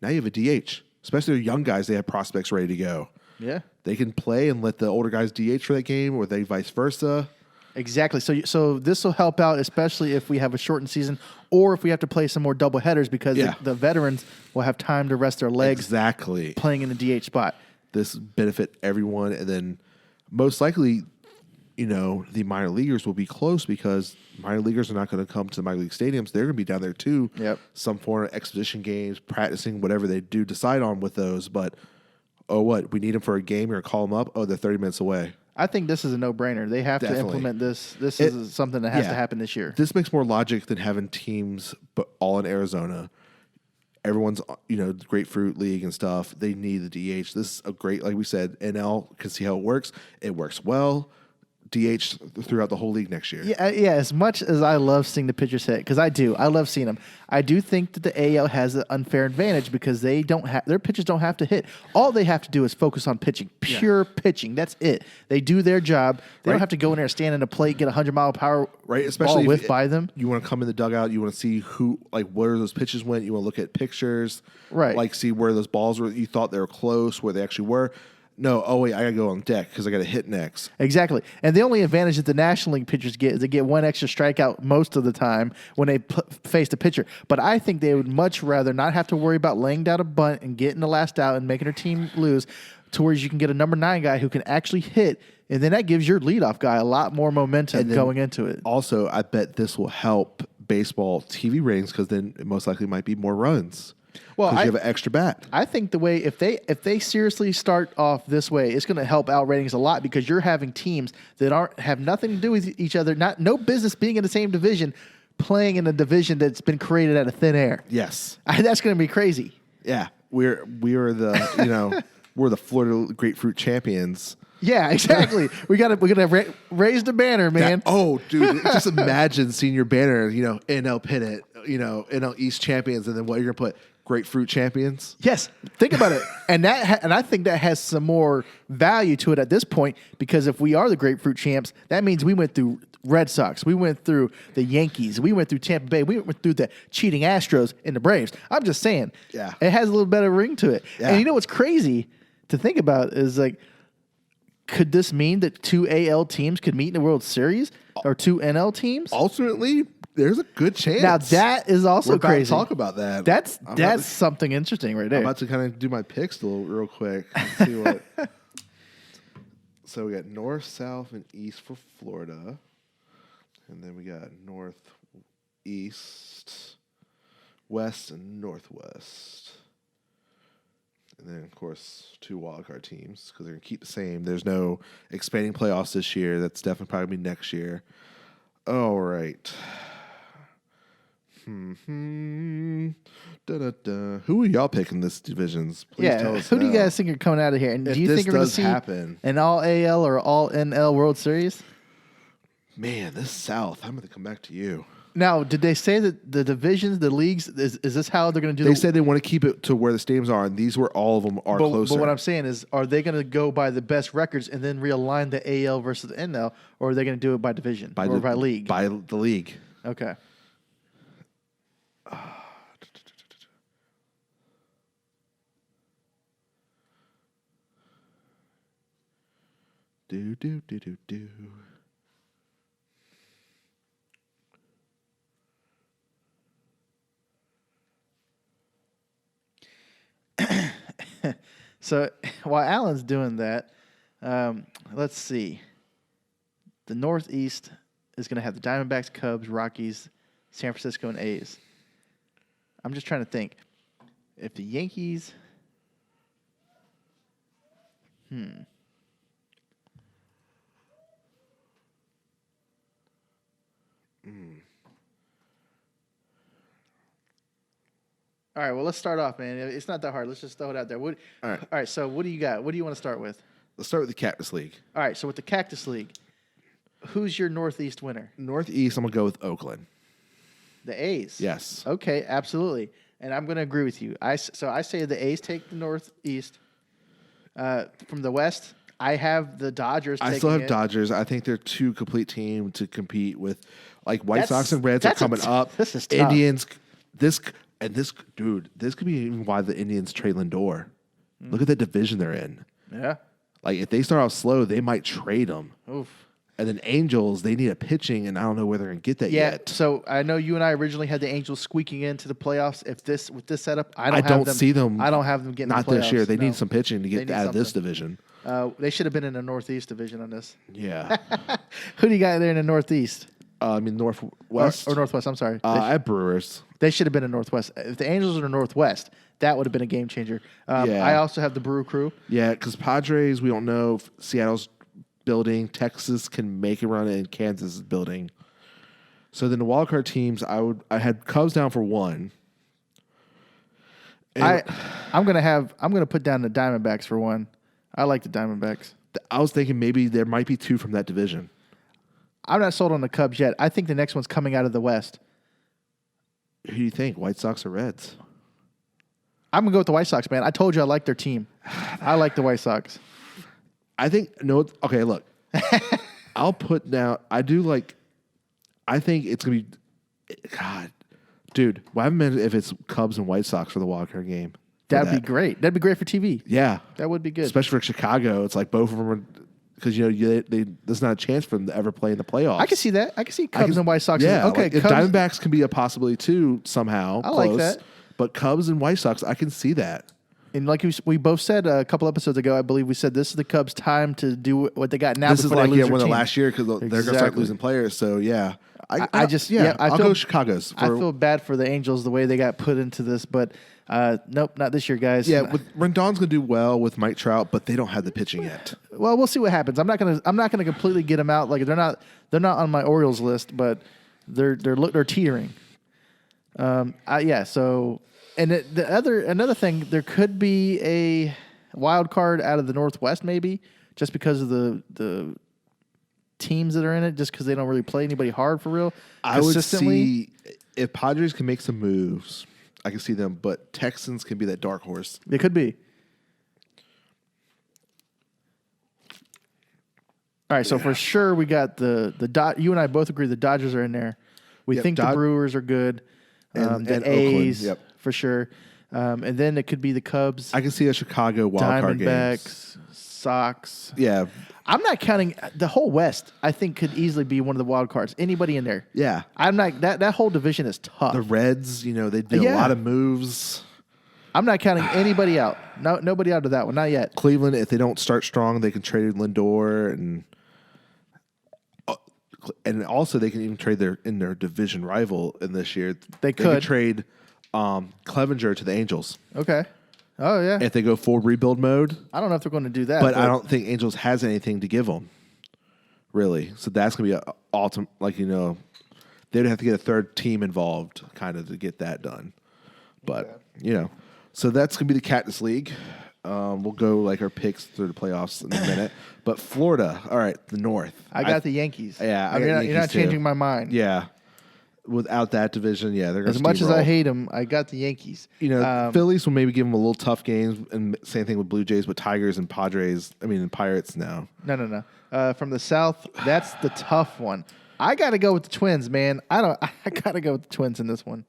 [SPEAKER 3] Now you have a DH, especially the young guys. They have prospects ready to go.
[SPEAKER 2] Yeah,
[SPEAKER 3] they can play and let the older guys DH for that game, or they vice versa.
[SPEAKER 2] Exactly. So this will help out, especially if we have a shortened season, or if we have to play some more double headers because the veterans will have time to rest their legs. Playing in the DH spot.
[SPEAKER 3] This benefit everyone, and then most likely the minor leaguers will be close because minor leaguers are not going to come to the minor league stadiums. They're going to be down there too.
[SPEAKER 2] Yep.
[SPEAKER 3] Some form of exhibition games, practicing, whatever they do decide on with those. But, we need them for a game. You're going to call them up. Oh, they're 30 minutes away.
[SPEAKER 2] I think this is a no-brainer. They have to implement this. This is something that has to happen this year.
[SPEAKER 3] This makes more logic than having teams but all in Arizona. Everyone's, Grapefruit League and stuff. They need the DH. This is a great, like we said, NL can see how it works. It works well. DH throughout the whole league next year.
[SPEAKER 2] Yeah. As much as I love seeing the pitchers hit, because I do, I love seeing them. I do think that the AL has an unfair advantage because their pitchers don't have to hit. All they have to do is focus on pitching, pure pitching. That's it. They do their job. They don't have to go in there, stand in a plate, get 100-mile-per-hour
[SPEAKER 3] especially
[SPEAKER 2] ball whiffed by them.
[SPEAKER 3] You want to come in the dugout. You want to see where those pitches went. You want to look at pictures,
[SPEAKER 2] right?
[SPEAKER 3] See where those balls were. You thought they were close, where they actually were. No, I got to go on deck because I got to hit next.
[SPEAKER 2] Exactly. And the only advantage that the National League pitchers get is they get one extra strikeout most of the time when they face the pitcher. But I think they would much rather not have to worry about laying down a bunt and getting the last out and making their team lose, towards you can get a number 9 guy who can actually hit, and then that gives your leadoff guy a lot more momentum going into it.
[SPEAKER 3] Also, I bet this will help baseball TV ratings because then it most likely might be more runs. Well, you have an extra bat.
[SPEAKER 2] I think the way if they seriously start off this way, it's going to help out ratings a lot because you're having teams that have nothing to do with each other, no business being in the same division, playing in a division that's been created out of thin air.
[SPEAKER 3] Yes,
[SPEAKER 2] that's going to be crazy.
[SPEAKER 3] Yeah, we are the we're the Florida Grapefruit champions.
[SPEAKER 2] Yeah, exactly. we gotta raise the banner, man.
[SPEAKER 3] Dude, just imagine seeing your banner, NL pennant, NL East champions, and then what you're gonna put? Grapefruit champions.
[SPEAKER 2] Yes, think about it, and I think that has some more value to it at this point because if we are the Grapefruit champs, that means we went through Red Sox, we went through the Yankees, we went through Tampa Bay, we went through the cheating Astros and the Braves. I'm just saying, it has a little better ring to it. Yeah. And you know what's crazy to think about is could this mean that 2 AL teams could meet in the World Series or 2 NL teams?
[SPEAKER 3] Ultimately, there's a good chance.
[SPEAKER 2] Now that is also crazy.
[SPEAKER 3] To talk about that.
[SPEAKER 2] That's something interesting right there.
[SPEAKER 3] I'm about to kind of do my picks real quick. And see what. So we got north, south, and east for Florida, and then we got north, east, west, and northwest. And then, of course, 2 wildcard teams because they're going to keep the same. There's no expanding playoffs this year. That's definitely probably next year. All right. Who are y'all picking this divisions? Please tell us.
[SPEAKER 2] Who do you guys think are coming out of here? And do you think we're going to see an all AL or all NL World Series?
[SPEAKER 3] Man, this South. I'm going to come back to you.
[SPEAKER 2] Now, did they say that the divisions, the leagues, is this how they're going to do?
[SPEAKER 3] They said they want to keep it to where the stadiums are, and these were all of them are closer.
[SPEAKER 2] But what I'm saying is, are they going to go by the best records and then realign the AL versus the NL, or are they going to do it by division by league?
[SPEAKER 3] By the league.
[SPEAKER 2] Okay.
[SPEAKER 3] Do.
[SPEAKER 2] So while Alan's doing that, let's see. The Northeast is going to have the Diamondbacks, Cubs, Rockies, San Francisco, and A's. I'm just trying to think. If the Yankees... All right, well, let's start off, man. It's not that hard. Let's just throw it out there. All right, so what do you got? What do you want to start with?
[SPEAKER 3] Let's start with the Cactus League.
[SPEAKER 2] All right, so with the Cactus League, who's your Northeast winner?
[SPEAKER 3] Northeast, I'm going to go with Oakland.
[SPEAKER 2] The A's?
[SPEAKER 3] Yes.
[SPEAKER 2] Okay, absolutely. And I'm going to agree with you. So I say the A's take the Northeast. From the West, I have the Dodgers taking
[SPEAKER 3] I still have
[SPEAKER 2] it.
[SPEAKER 3] Dodgers. I think they're too complete team to compete with. White Sox and Reds are coming up.
[SPEAKER 2] This is tough.
[SPEAKER 3] Indians, this could be even why the Indians trade Lindor. Look at the division they're in.
[SPEAKER 2] Yeah.
[SPEAKER 3] If they start out slow, they might trade him.
[SPEAKER 2] Oof.
[SPEAKER 3] And then Angels, they need a pitching, and I don't know where they're going to get that yet.
[SPEAKER 2] So I know you and I originally had the Angels squeaking into the playoffs. With this setup,
[SPEAKER 3] I don't see them.
[SPEAKER 2] I don't have them getting
[SPEAKER 3] not
[SPEAKER 2] the playoffs.
[SPEAKER 3] this year. They
[SPEAKER 2] No.
[SPEAKER 3] need some pitching to get out of this division.
[SPEAKER 2] They should have been in the Northeast division on this.
[SPEAKER 3] Yeah.
[SPEAKER 2] Who do you got there in the Northeast?
[SPEAKER 3] I mean, Northwest.
[SPEAKER 2] Or Northwest, I'm sorry.
[SPEAKER 3] I have Brewers.
[SPEAKER 2] They should have been in Northwest. If the Angels are in Northwest, that would have been a game changer.
[SPEAKER 3] Yeah.
[SPEAKER 2] I also have the Brew Crew.
[SPEAKER 3] Yeah, because Padres, we don't know if Seattle's building. Texas can make a run, and Kansas is building. So then the wildcard teams, I had Cubs down for 1. And
[SPEAKER 2] I'm gonna put down the Diamondbacks for 1. I like the Diamondbacks.
[SPEAKER 3] I was thinking maybe there might be 2 from that division.
[SPEAKER 2] I'm not sold on the Cubs yet. I think the next one's coming out of the West.
[SPEAKER 3] Who do you think, White Sox or Reds?
[SPEAKER 2] I'm gonna go with the White Sox, man. I told you I like their team. I like the White Sox.
[SPEAKER 3] I think okay, look. I'll put down I think it's gonna be God. Dude, what happens if it's Cubs and White Sox for the wild card game?
[SPEAKER 2] That'd be great. That'd be great for TV.
[SPEAKER 3] Yeah.
[SPEAKER 2] That would be good.
[SPEAKER 3] Especially for Chicago. It's like both of them are because there's not a chance for them to ever play in the playoffs.
[SPEAKER 2] I can see that. I can see Cubs and White Sox.
[SPEAKER 3] Yeah.
[SPEAKER 2] Okay.
[SPEAKER 3] Like, if
[SPEAKER 2] Cubs,
[SPEAKER 3] Diamondbacks can be a possibility too somehow.
[SPEAKER 2] I
[SPEAKER 3] close,
[SPEAKER 2] like that.
[SPEAKER 3] But Cubs and White Sox, I can see that.
[SPEAKER 2] and like we both said a couple episodes ago, I believe we said this is the Cubs' time to do what they got now.
[SPEAKER 3] This is
[SPEAKER 2] before
[SPEAKER 3] like
[SPEAKER 2] they lose
[SPEAKER 3] one of
[SPEAKER 2] their
[SPEAKER 3] the
[SPEAKER 2] team.
[SPEAKER 3] last year because they're going to start losing players. So yeah, I'll go Chicago's.
[SPEAKER 2] I feel bad for the Angels the way they got put into this, but nope, not this year, guys.
[SPEAKER 3] Yeah, Rendon's going to do well with Mike Trout, but they don't have the pitching yet.
[SPEAKER 2] Well, we'll see what happens. I'm not gonna completely get them out. Like they're not on my Orioles list, but they're teetering. So and another thing, there could be a wild card out of the Northwest, maybe just because of the teams that are in it, just because they don't really play anybody hard for real.
[SPEAKER 3] I would see if Padres can make some moves, I can see them, but Texans can be that dark horse.
[SPEAKER 2] It could be. All right, so for sure we got the you and I both agree the Dodgers are in there. We think the Brewers are good.
[SPEAKER 3] And
[SPEAKER 2] the A's, for sure. And then it could be the Cubs.
[SPEAKER 3] I can see a Chicago wild card game.
[SPEAKER 2] Diamondbacks, Sox.
[SPEAKER 3] Yeah.
[SPEAKER 2] I'm not counting the whole West. I think could easily be one of the wild cards. Anybody in there?
[SPEAKER 3] Yeah.
[SPEAKER 2] I'm not that whole division is tough.
[SPEAKER 3] The Reds, they did a lot of moves.
[SPEAKER 2] I'm not counting anybody out. No, nobody out of that one. Not yet.
[SPEAKER 3] Cleveland, if they don't start strong, they can trade Lindor and also they can even trade their division rival in this year. They could trade Clevenger to the Angels.
[SPEAKER 2] Okay. Oh yeah.
[SPEAKER 3] If they go full rebuild mode,
[SPEAKER 2] I don't know if they're going to do that.
[SPEAKER 3] But I don't think Angels has anything to give them, really. So that's going to be an ultimate. They would have to get a third team involved, kind of, to get that done. But so that's going to be the Cactus League. We'll go our picks through the playoffs in a minute. But Florida, all right, the North.
[SPEAKER 2] I got the Yankees.
[SPEAKER 3] Yeah,
[SPEAKER 2] you're not changing my mind.
[SPEAKER 3] Yeah. Without that division, they're going to
[SPEAKER 2] as much as I hate them, I got the Yankees.
[SPEAKER 3] Phillies will maybe give them a little tough games, and same thing with Blue Jays, but Tigers and Padres. And Pirates now.
[SPEAKER 2] No. From the South, that's the tough one. I got to go with the Twins, man. I got to go with the Twins in this one.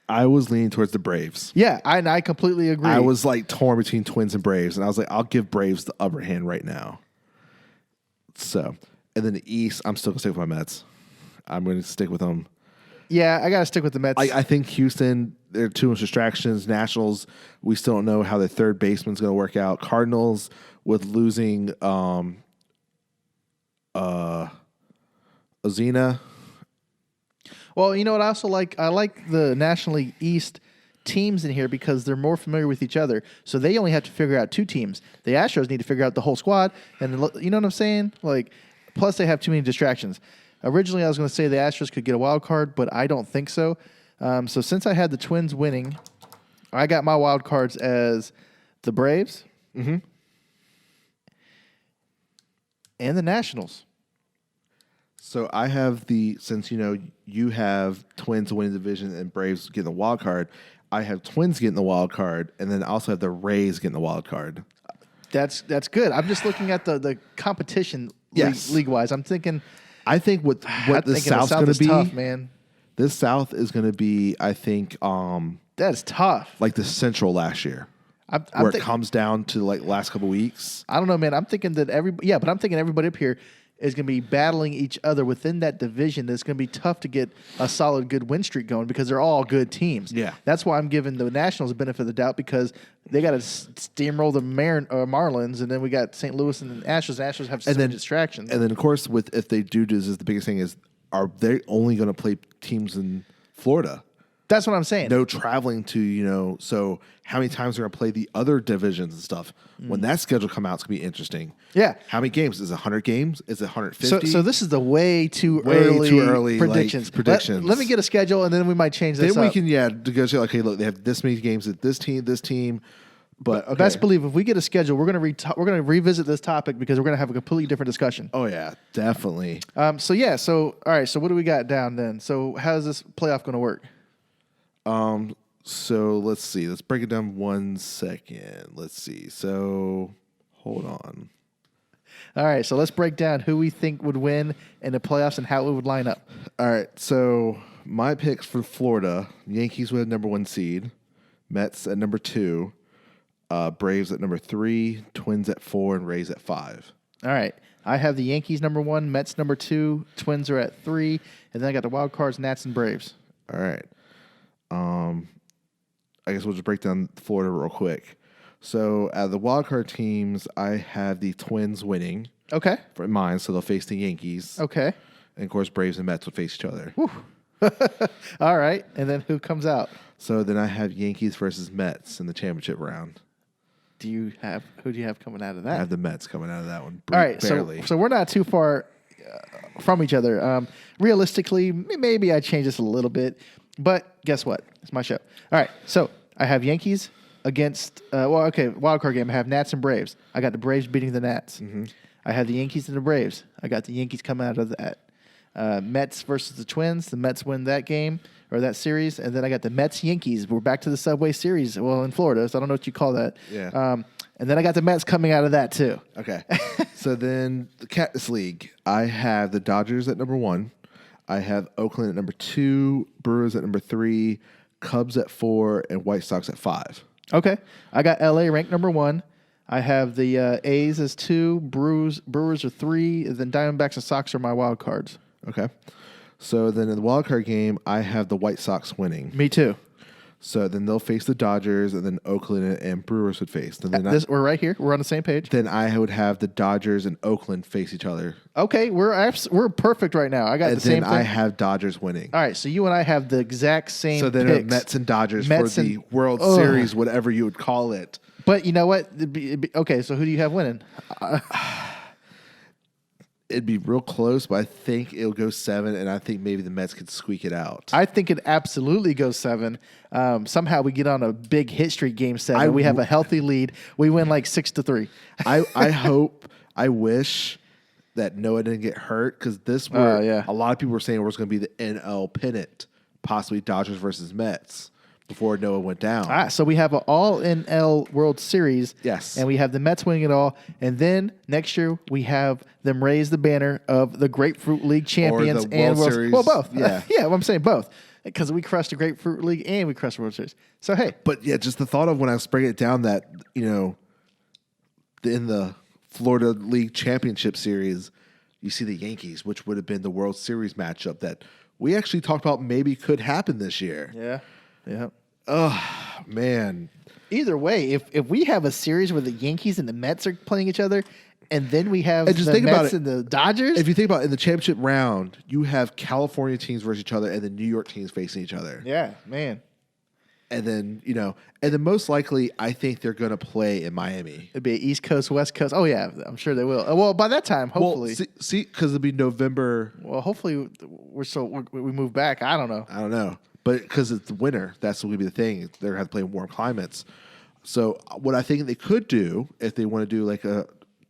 [SPEAKER 3] I was leaning towards the Braves.
[SPEAKER 2] Yeah, I completely agree.
[SPEAKER 3] I was torn between Twins and Braves, and I was like, I'll give Braves the upper hand right now. So, and then the East, I'm still going to stick with my Mets. I'm going to stick with them.
[SPEAKER 2] Yeah, I got to stick with the Mets.
[SPEAKER 3] I think Houston, there are too much distractions. Nationals, we still don't know how the third baseman's going to work out. Cardinals, with losing Ozuna.
[SPEAKER 2] Well, you know what I also like? I like the National League East teams in here because they're more familiar with each other. So they only have to figure out 2 teams. The Astros need to figure out the whole squad. And you know what I'm saying? Plus they have too many distractions. Originally, I was going to say the Astros could get a wild card, but I don't think so. So since I had the Twins winning, I got my wild cards as the Braves and the Nationals.
[SPEAKER 3] So I have since you have Twins winning the division and Braves getting the wild card, I have Twins getting the wild card, and then I also have the Rays getting the wild card.
[SPEAKER 2] That's good. I'm just looking at the competition league wise. I'm thinking.
[SPEAKER 3] I think what the South's going to be,
[SPEAKER 2] tough, man.
[SPEAKER 3] This South is going to be, I think,
[SPEAKER 2] that's tough.
[SPEAKER 3] Like the Central last year, where it comes down to last couple weeks.
[SPEAKER 2] I don't know, man. I'm thinking that but I'm thinking everybody up here is going to be battling each other within that division. It's going to be tough to get a solid, good win streak going because they're all good teams.
[SPEAKER 3] Yeah.
[SPEAKER 2] That's why I'm giving the Nationals a benefit of the doubt because they got to steamroll the Marlins, and then we got St. Louis and the Astros. The Astros have some distractions.
[SPEAKER 3] And then, of course, if they do this, is the biggest thing is, are they only going to play teams in Florida?
[SPEAKER 2] That's what I'm saying.
[SPEAKER 3] No traveling to, so how many times they're going to play the other divisions and stuff. When that schedule come out, it's going to be interesting.
[SPEAKER 2] Yeah.
[SPEAKER 3] How many games? Is it 100 games? Is it 150?
[SPEAKER 2] So this is the way too early
[SPEAKER 3] predictions.
[SPEAKER 2] Let me get a schedule, and then we might change this
[SPEAKER 3] Then we
[SPEAKER 2] up.
[SPEAKER 3] can, negotiate, okay, look, they have this many games at this team. But okay.
[SPEAKER 2] Best believe if we get a schedule, we're going to revisit this topic because we're going to have a completely different discussion.
[SPEAKER 3] Oh, yeah, definitely.
[SPEAKER 2] So all right, so what do we got down then? So how's this playoff going to work?
[SPEAKER 3] So let's see. Let's break it down 1 second. Let's see. So hold on.
[SPEAKER 2] All right, so let's break down who we think would win in the playoffs and how it would line up.
[SPEAKER 3] All right, so my picks for Florida: Yankees with number 1 seed, Mets at number 2, Braves at number 3, Twins at 4, and Rays at 5.
[SPEAKER 2] All right, I have the Yankees number 1, Mets number 2, Twins are at 3, and then I got the wild cards, Nats and Braves.
[SPEAKER 3] All right. I guess we'll just break down Florida real quick. So, out of the wild card teams, I have the Twins winning.
[SPEAKER 2] Okay.
[SPEAKER 3] For mine, so they'll face the Yankees.
[SPEAKER 2] Okay.
[SPEAKER 3] And, of course, Braves and Mets will face each other.
[SPEAKER 2] All right. And then who comes out?
[SPEAKER 3] So, then I have Yankees versus Mets in the championship round.
[SPEAKER 2] Who do you have coming out of that?
[SPEAKER 3] I have the Mets coming out of that one.
[SPEAKER 2] All right.
[SPEAKER 3] Barely.
[SPEAKER 2] So we're not too far from each other. Realistically, maybe I change this a little bit. But guess what? It's my show. All right, so I have Yankees against, wild card game. I have Nats and Braves. I got the Braves beating the Nats. Mm-hmm. I have the Yankees and the Braves. I got the Yankees coming out of that. Mets versus the Twins. The Mets win that game or that series. And then I got the Mets-Yankees. We're back to the Subway Series, well, in Florida, so I don't know what you call that.
[SPEAKER 3] Yeah.
[SPEAKER 2] And then I got the Mets coming out of that, too.
[SPEAKER 3] Okay. So then the Cactus League, I have the Dodgers at number 1. I have Oakland at number 2, Brewers at number 3, Cubs at 4, and White Sox at 5.
[SPEAKER 2] Okay. I got LA ranked number 1. I have the A's as 2, Brewers are 3, and then Diamondbacks and Sox are my wild cards.
[SPEAKER 3] Okay. So then in the wild card game, I have the White Sox winning.
[SPEAKER 2] Me too.
[SPEAKER 3] So then they'll face the Dodgers, and then Oakland and Brewers would face. And then
[SPEAKER 2] we're right here. We're on the same page.
[SPEAKER 3] Then I would have the Dodgers and Oakland face each other.
[SPEAKER 2] Okay, we're perfect right now. I got the same thing.
[SPEAKER 3] And then I have Dodgers winning.
[SPEAKER 2] All right, so you and I have the exact same
[SPEAKER 3] So then
[SPEAKER 2] picks.
[SPEAKER 3] Mets and Dodgers for the World Series, whatever you would call it.
[SPEAKER 2] But you know what? Okay, so who do you have winning?
[SPEAKER 3] It'd be real close, but I think it'll go 7, and I think maybe the Mets could squeak it out.
[SPEAKER 2] I think it absolutely goes 7. Somehow we get on a big hit streak game 7. We have a healthy lead. We win like 6-3.
[SPEAKER 3] I wish that Noah didn't get hurt because a lot of people were saying it was going to be the NL pennant, possibly Dodgers versus Mets, before Noah went down.
[SPEAKER 2] So we have an all NL World Series.
[SPEAKER 3] Yes.
[SPEAKER 2] And we have the Mets winning it all. And then next year we have them raise the banner of the Grapefruit League champions
[SPEAKER 3] or the World Series.
[SPEAKER 2] Well, both.
[SPEAKER 3] Yeah.
[SPEAKER 2] I'm saying both. Because we crushed the Grapefruit League and we crushed the World Series. So, hey.
[SPEAKER 3] But, yeah, just the thought of when I was breaking it down that, in the Florida League Championship Series, you see the Yankees, which would have been the World Series matchup that we actually talked about maybe could happen this year.
[SPEAKER 2] Yeah. Yeah.
[SPEAKER 3] Oh, man.
[SPEAKER 2] Either way, if we have a series where the Yankees and the Mets are playing each other, and then we have
[SPEAKER 3] and just
[SPEAKER 2] the
[SPEAKER 3] think
[SPEAKER 2] Mets
[SPEAKER 3] about it.
[SPEAKER 2] and the Dodgers.
[SPEAKER 3] If you think about it, in the championship round, you have California teams versus each other and the New York teams facing each other.
[SPEAKER 2] Yeah, man.
[SPEAKER 3] And then, and then most likely, I think they're going to play in Miami.
[SPEAKER 2] It'd be East Coast, West Coast. Oh, yeah, I'm sure they will. Well, by that time, hopefully.
[SPEAKER 3] Well, see, because it'll be November.
[SPEAKER 2] Well, hopefully we move back. I don't know.
[SPEAKER 3] But because it's winter, that's going to be the thing. They're going to have to play in warm climates. So what I think they could do, if they want to do like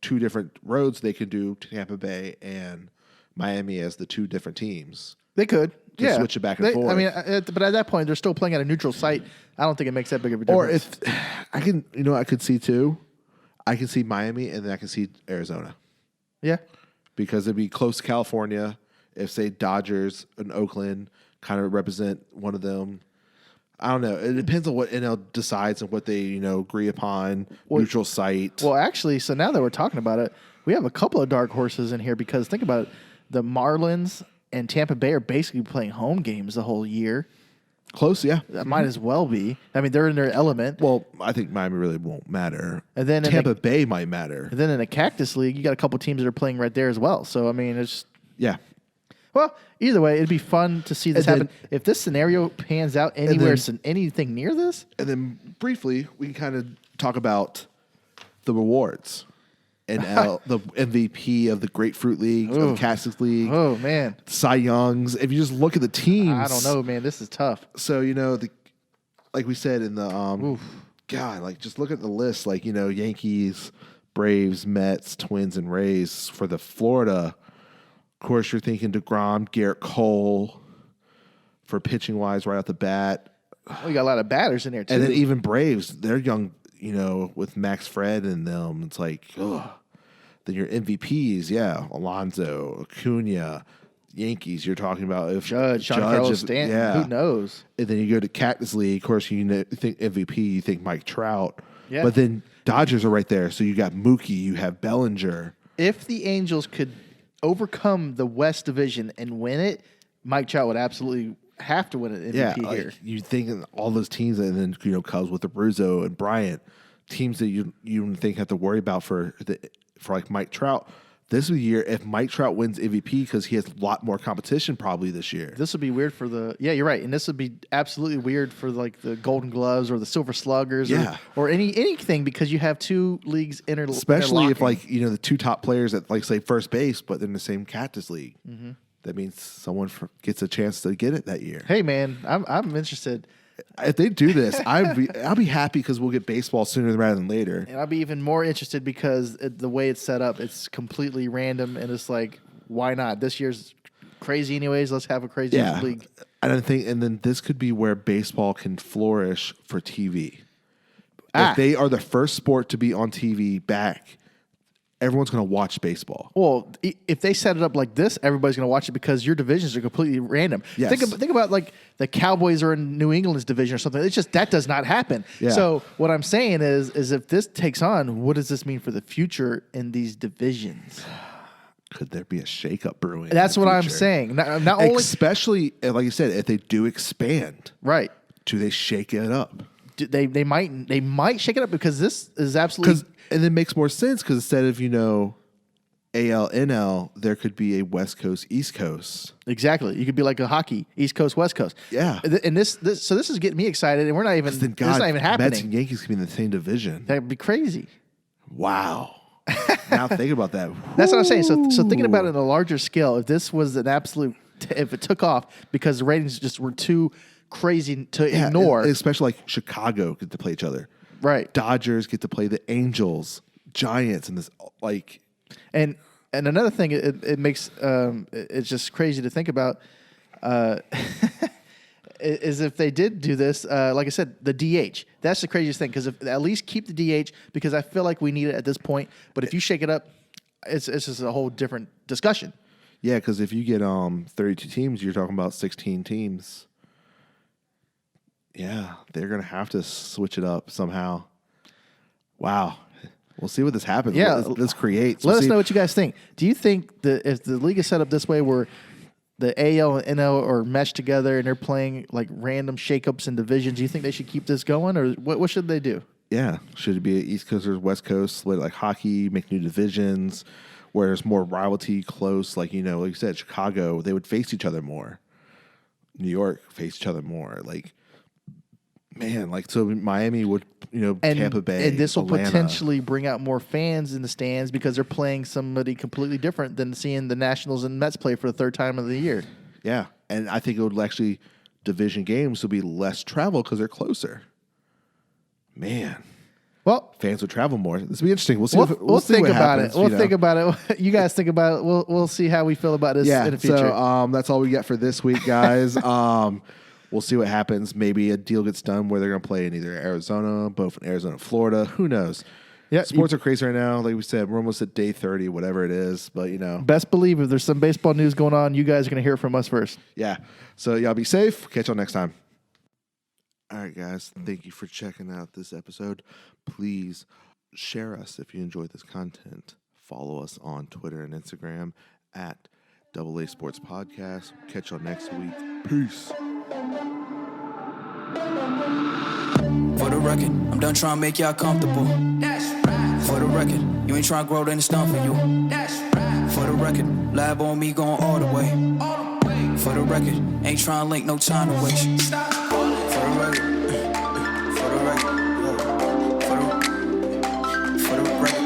[SPEAKER 3] two different roads, they could do Tampa Bay and Miami as the two different teams.
[SPEAKER 2] They could.
[SPEAKER 3] To switch it back and forth.
[SPEAKER 2] I mean, but at that point, they're still playing at a neutral site. I don't think it makes that big of a difference.
[SPEAKER 3] Or if I can, I could see two. I can see Miami, and then I can see Arizona.
[SPEAKER 2] Yeah.
[SPEAKER 3] Because it'd be close to California. If, say, Dodgers and Oakland kind of represent one of them. I don't know. It depends on what NL decides and what they, agree upon. Neutral site.
[SPEAKER 2] Well, actually, so now that we're talking about it, we have a couple of dark horses in here because think about it. The Marlins and Tampa Bay are basically playing home games the whole year.
[SPEAKER 3] Close, yeah.
[SPEAKER 2] That might as well be. I mean, they're in their element.
[SPEAKER 3] Well, I think Miami really won't matter.
[SPEAKER 2] And then
[SPEAKER 3] Tampa Bay might matter.
[SPEAKER 2] And then in the Cactus League, you got a couple teams that are playing right there as well. So, I mean, it's...
[SPEAKER 3] Yeah.
[SPEAKER 2] Well, either way, it'd be fun to see this happen. If this scenario pans out anywhere, anything near this...
[SPEAKER 3] And then briefly, we can kind of talk about the rewards. The MVP of the Grapefruit League, of the Cactus League.
[SPEAKER 2] Oh, man.
[SPEAKER 3] Cy Youngs. If you just look at the teams.
[SPEAKER 2] I don't know, man. This is tough.
[SPEAKER 3] So, like we said in the, just look at the list. Like, Yankees, Braves, Mets, Twins, and Rays for the Florida. Of course, you're thinking DeGrom, Garrett Cole for pitching wise right off the bat.
[SPEAKER 2] We got a lot of batters in there, too.
[SPEAKER 3] And then even Braves, they're young. With Max Fred and them, it's like, ugh. Then your MVPs, Alonso, Acuna, Yankees. You're talking about if
[SPEAKER 2] Judge, Carlos Stanton, who knows?
[SPEAKER 3] And then you go to Cactus League. Of course, you think MVP, you think Mike Trout.
[SPEAKER 2] Yeah.
[SPEAKER 3] But then Dodgers are right there, so you got Mookie, you have Bellinger.
[SPEAKER 2] If the Angels could overcome the West Division and win it, Mike Trout would absolutely have to win an MVP here.
[SPEAKER 3] You think all those teams, and then Cubs with Abruzzo and Bryant, teams that you don't think have to worry about for like Mike Trout. This is the year if Mike Trout wins MVP because he has a lot more competition probably this year.
[SPEAKER 2] This would be weird for you're right, and this would be absolutely weird for like the Golden Gloves or the Silver Sluggers, or anything because you have two leagues
[SPEAKER 3] especially if the two top players at say first base, but they're in the same Cactus League. Mm-hmm. That means someone gets a chance to get it that year.
[SPEAKER 2] Hey, man, I'm interested.
[SPEAKER 3] If they do this, I'll be happy because we'll get baseball sooner rather than later.
[SPEAKER 2] And I'll be even more interested because the way it's set up, it's completely random, and it's like, why not? This year's crazy anyways. Let's have a crazy league.
[SPEAKER 3] And then this could be where baseball can flourish for TV. If they are the first sport to be on TV back, everyone's going to watch baseball.
[SPEAKER 2] Well, if they set it up like this, everybody's going to watch it because your divisions are completely random.
[SPEAKER 3] Yes.
[SPEAKER 2] Think about like the Cowboys are in New England's division or something. It's just that does not happen.
[SPEAKER 3] Yeah.
[SPEAKER 2] So what I'm saying is if this takes on, what does this mean for the future in these divisions?
[SPEAKER 3] Could there be a shakeup brewing?
[SPEAKER 2] That's what I'm saying. Not only,
[SPEAKER 3] especially like you said, if they do expand,
[SPEAKER 2] right?
[SPEAKER 3] Do they shake it up?
[SPEAKER 2] They might shake it up because this is absolutely.
[SPEAKER 3] And it makes more sense because instead of AL, NL, there could be a West Coast, East Coast.
[SPEAKER 2] Exactly. You could be like a hockey, East Coast, West Coast.
[SPEAKER 3] Yeah.
[SPEAKER 2] And this is getting me excited, and we're not even.
[SPEAKER 3] Then God,
[SPEAKER 2] it's not even happening.
[SPEAKER 3] Mets and Yankees could be in the same division.
[SPEAKER 2] That'd be crazy.
[SPEAKER 3] Wow. Now think about that.
[SPEAKER 2] That's what I'm saying. So thinking about it on a larger scale, if this was an absolute, if it took off because the ratings just were too crazy to ignore,
[SPEAKER 3] especially like Chicago get to play each other.
[SPEAKER 2] Right.
[SPEAKER 3] Dodgers get to play the Angels, Giants, and this like.
[SPEAKER 2] And another thing, it makes it's just crazy to think about. Is if they did do this, like I said, the DH. That's the craziest thing because at least keep the DH because I feel like we need it at this point. But if you shake it up, it's just a whole different discussion.
[SPEAKER 3] Yeah, because if you get 32 teams, you're talking about 16 teams. Yeah, they're going to have to switch it up somehow. Wow. We'll see what this happens.
[SPEAKER 2] Yeah.
[SPEAKER 3] What this creates.
[SPEAKER 2] Let us know what you guys think. Do you think that if the league is set up this way where the AL and NL are meshed together and they're playing like random shakeups in divisions, do you think they should keep this going or what should they do?
[SPEAKER 3] Yeah. Should it be an East Coast or West Coast split like hockey, make new divisions where there's more rivalry close? Like, like you said, Chicago, they would face each other more. New York face each other more. Like, man, like so Miami would, Tampa Bay.
[SPEAKER 2] And this will
[SPEAKER 3] Atlanta.
[SPEAKER 2] potentially bring out more fans in the stands because they're playing somebody completely different than seeing the Nationals and Mets play for the third time of the year.
[SPEAKER 3] Yeah. And I think it would actually, division games will be less travel because they're closer. Man.
[SPEAKER 2] Well,
[SPEAKER 3] fans would travel more. This will be interesting. We'll see.
[SPEAKER 2] We'll
[SPEAKER 3] see
[SPEAKER 2] think
[SPEAKER 3] what
[SPEAKER 2] about
[SPEAKER 3] happens,
[SPEAKER 2] it. We'll think about it. You guys think about it. We'll see how we feel about this in the future.
[SPEAKER 3] So that's all we got for this week, guys. We'll see what happens. Maybe a deal gets done where they're going to play in either Arizona, both in Arizona and Florida. Who knows? Yeah, sports are crazy right now. Like we said, we're almost at day 30, whatever it is. But,
[SPEAKER 2] Best believe if there's some baseball news going on, you guys are going to hear from us first.
[SPEAKER 3] Yeah. So y'all be safe. Catch y'all next time. All right, guys. Thank you for checking out this episode. Please share us if you enjoyed this content. Follow us on Twitter and Instagram at AA Sports Podcast. Catch y'all next week. Peace.
[SPEAKER 4] For the record, I'm done trying to make y'all comfortable. That's right. For the record, you ain't trying to grow, then it's done for you. That's right. For the record, lab on me going all the way. All the way. For the record, ain't trying to link, no time to waste. Stop calling. For the record, for the record, for the record, for the record,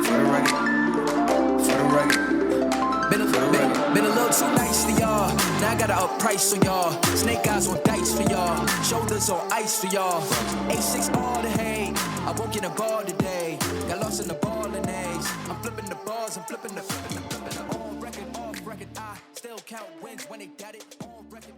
[SPEAKER 4] for the record, for the record. Been a little too nice for y'all. Now I gotta up price on y'all. Snake eyes on dice for y'all. Shoulders on ice for y'all. A6 all the hate. I won't get a ball today. Got lost in the ball and A's. I'm flipping the balls. I'm flipping the on record, off record. I still count wins when they got it on record.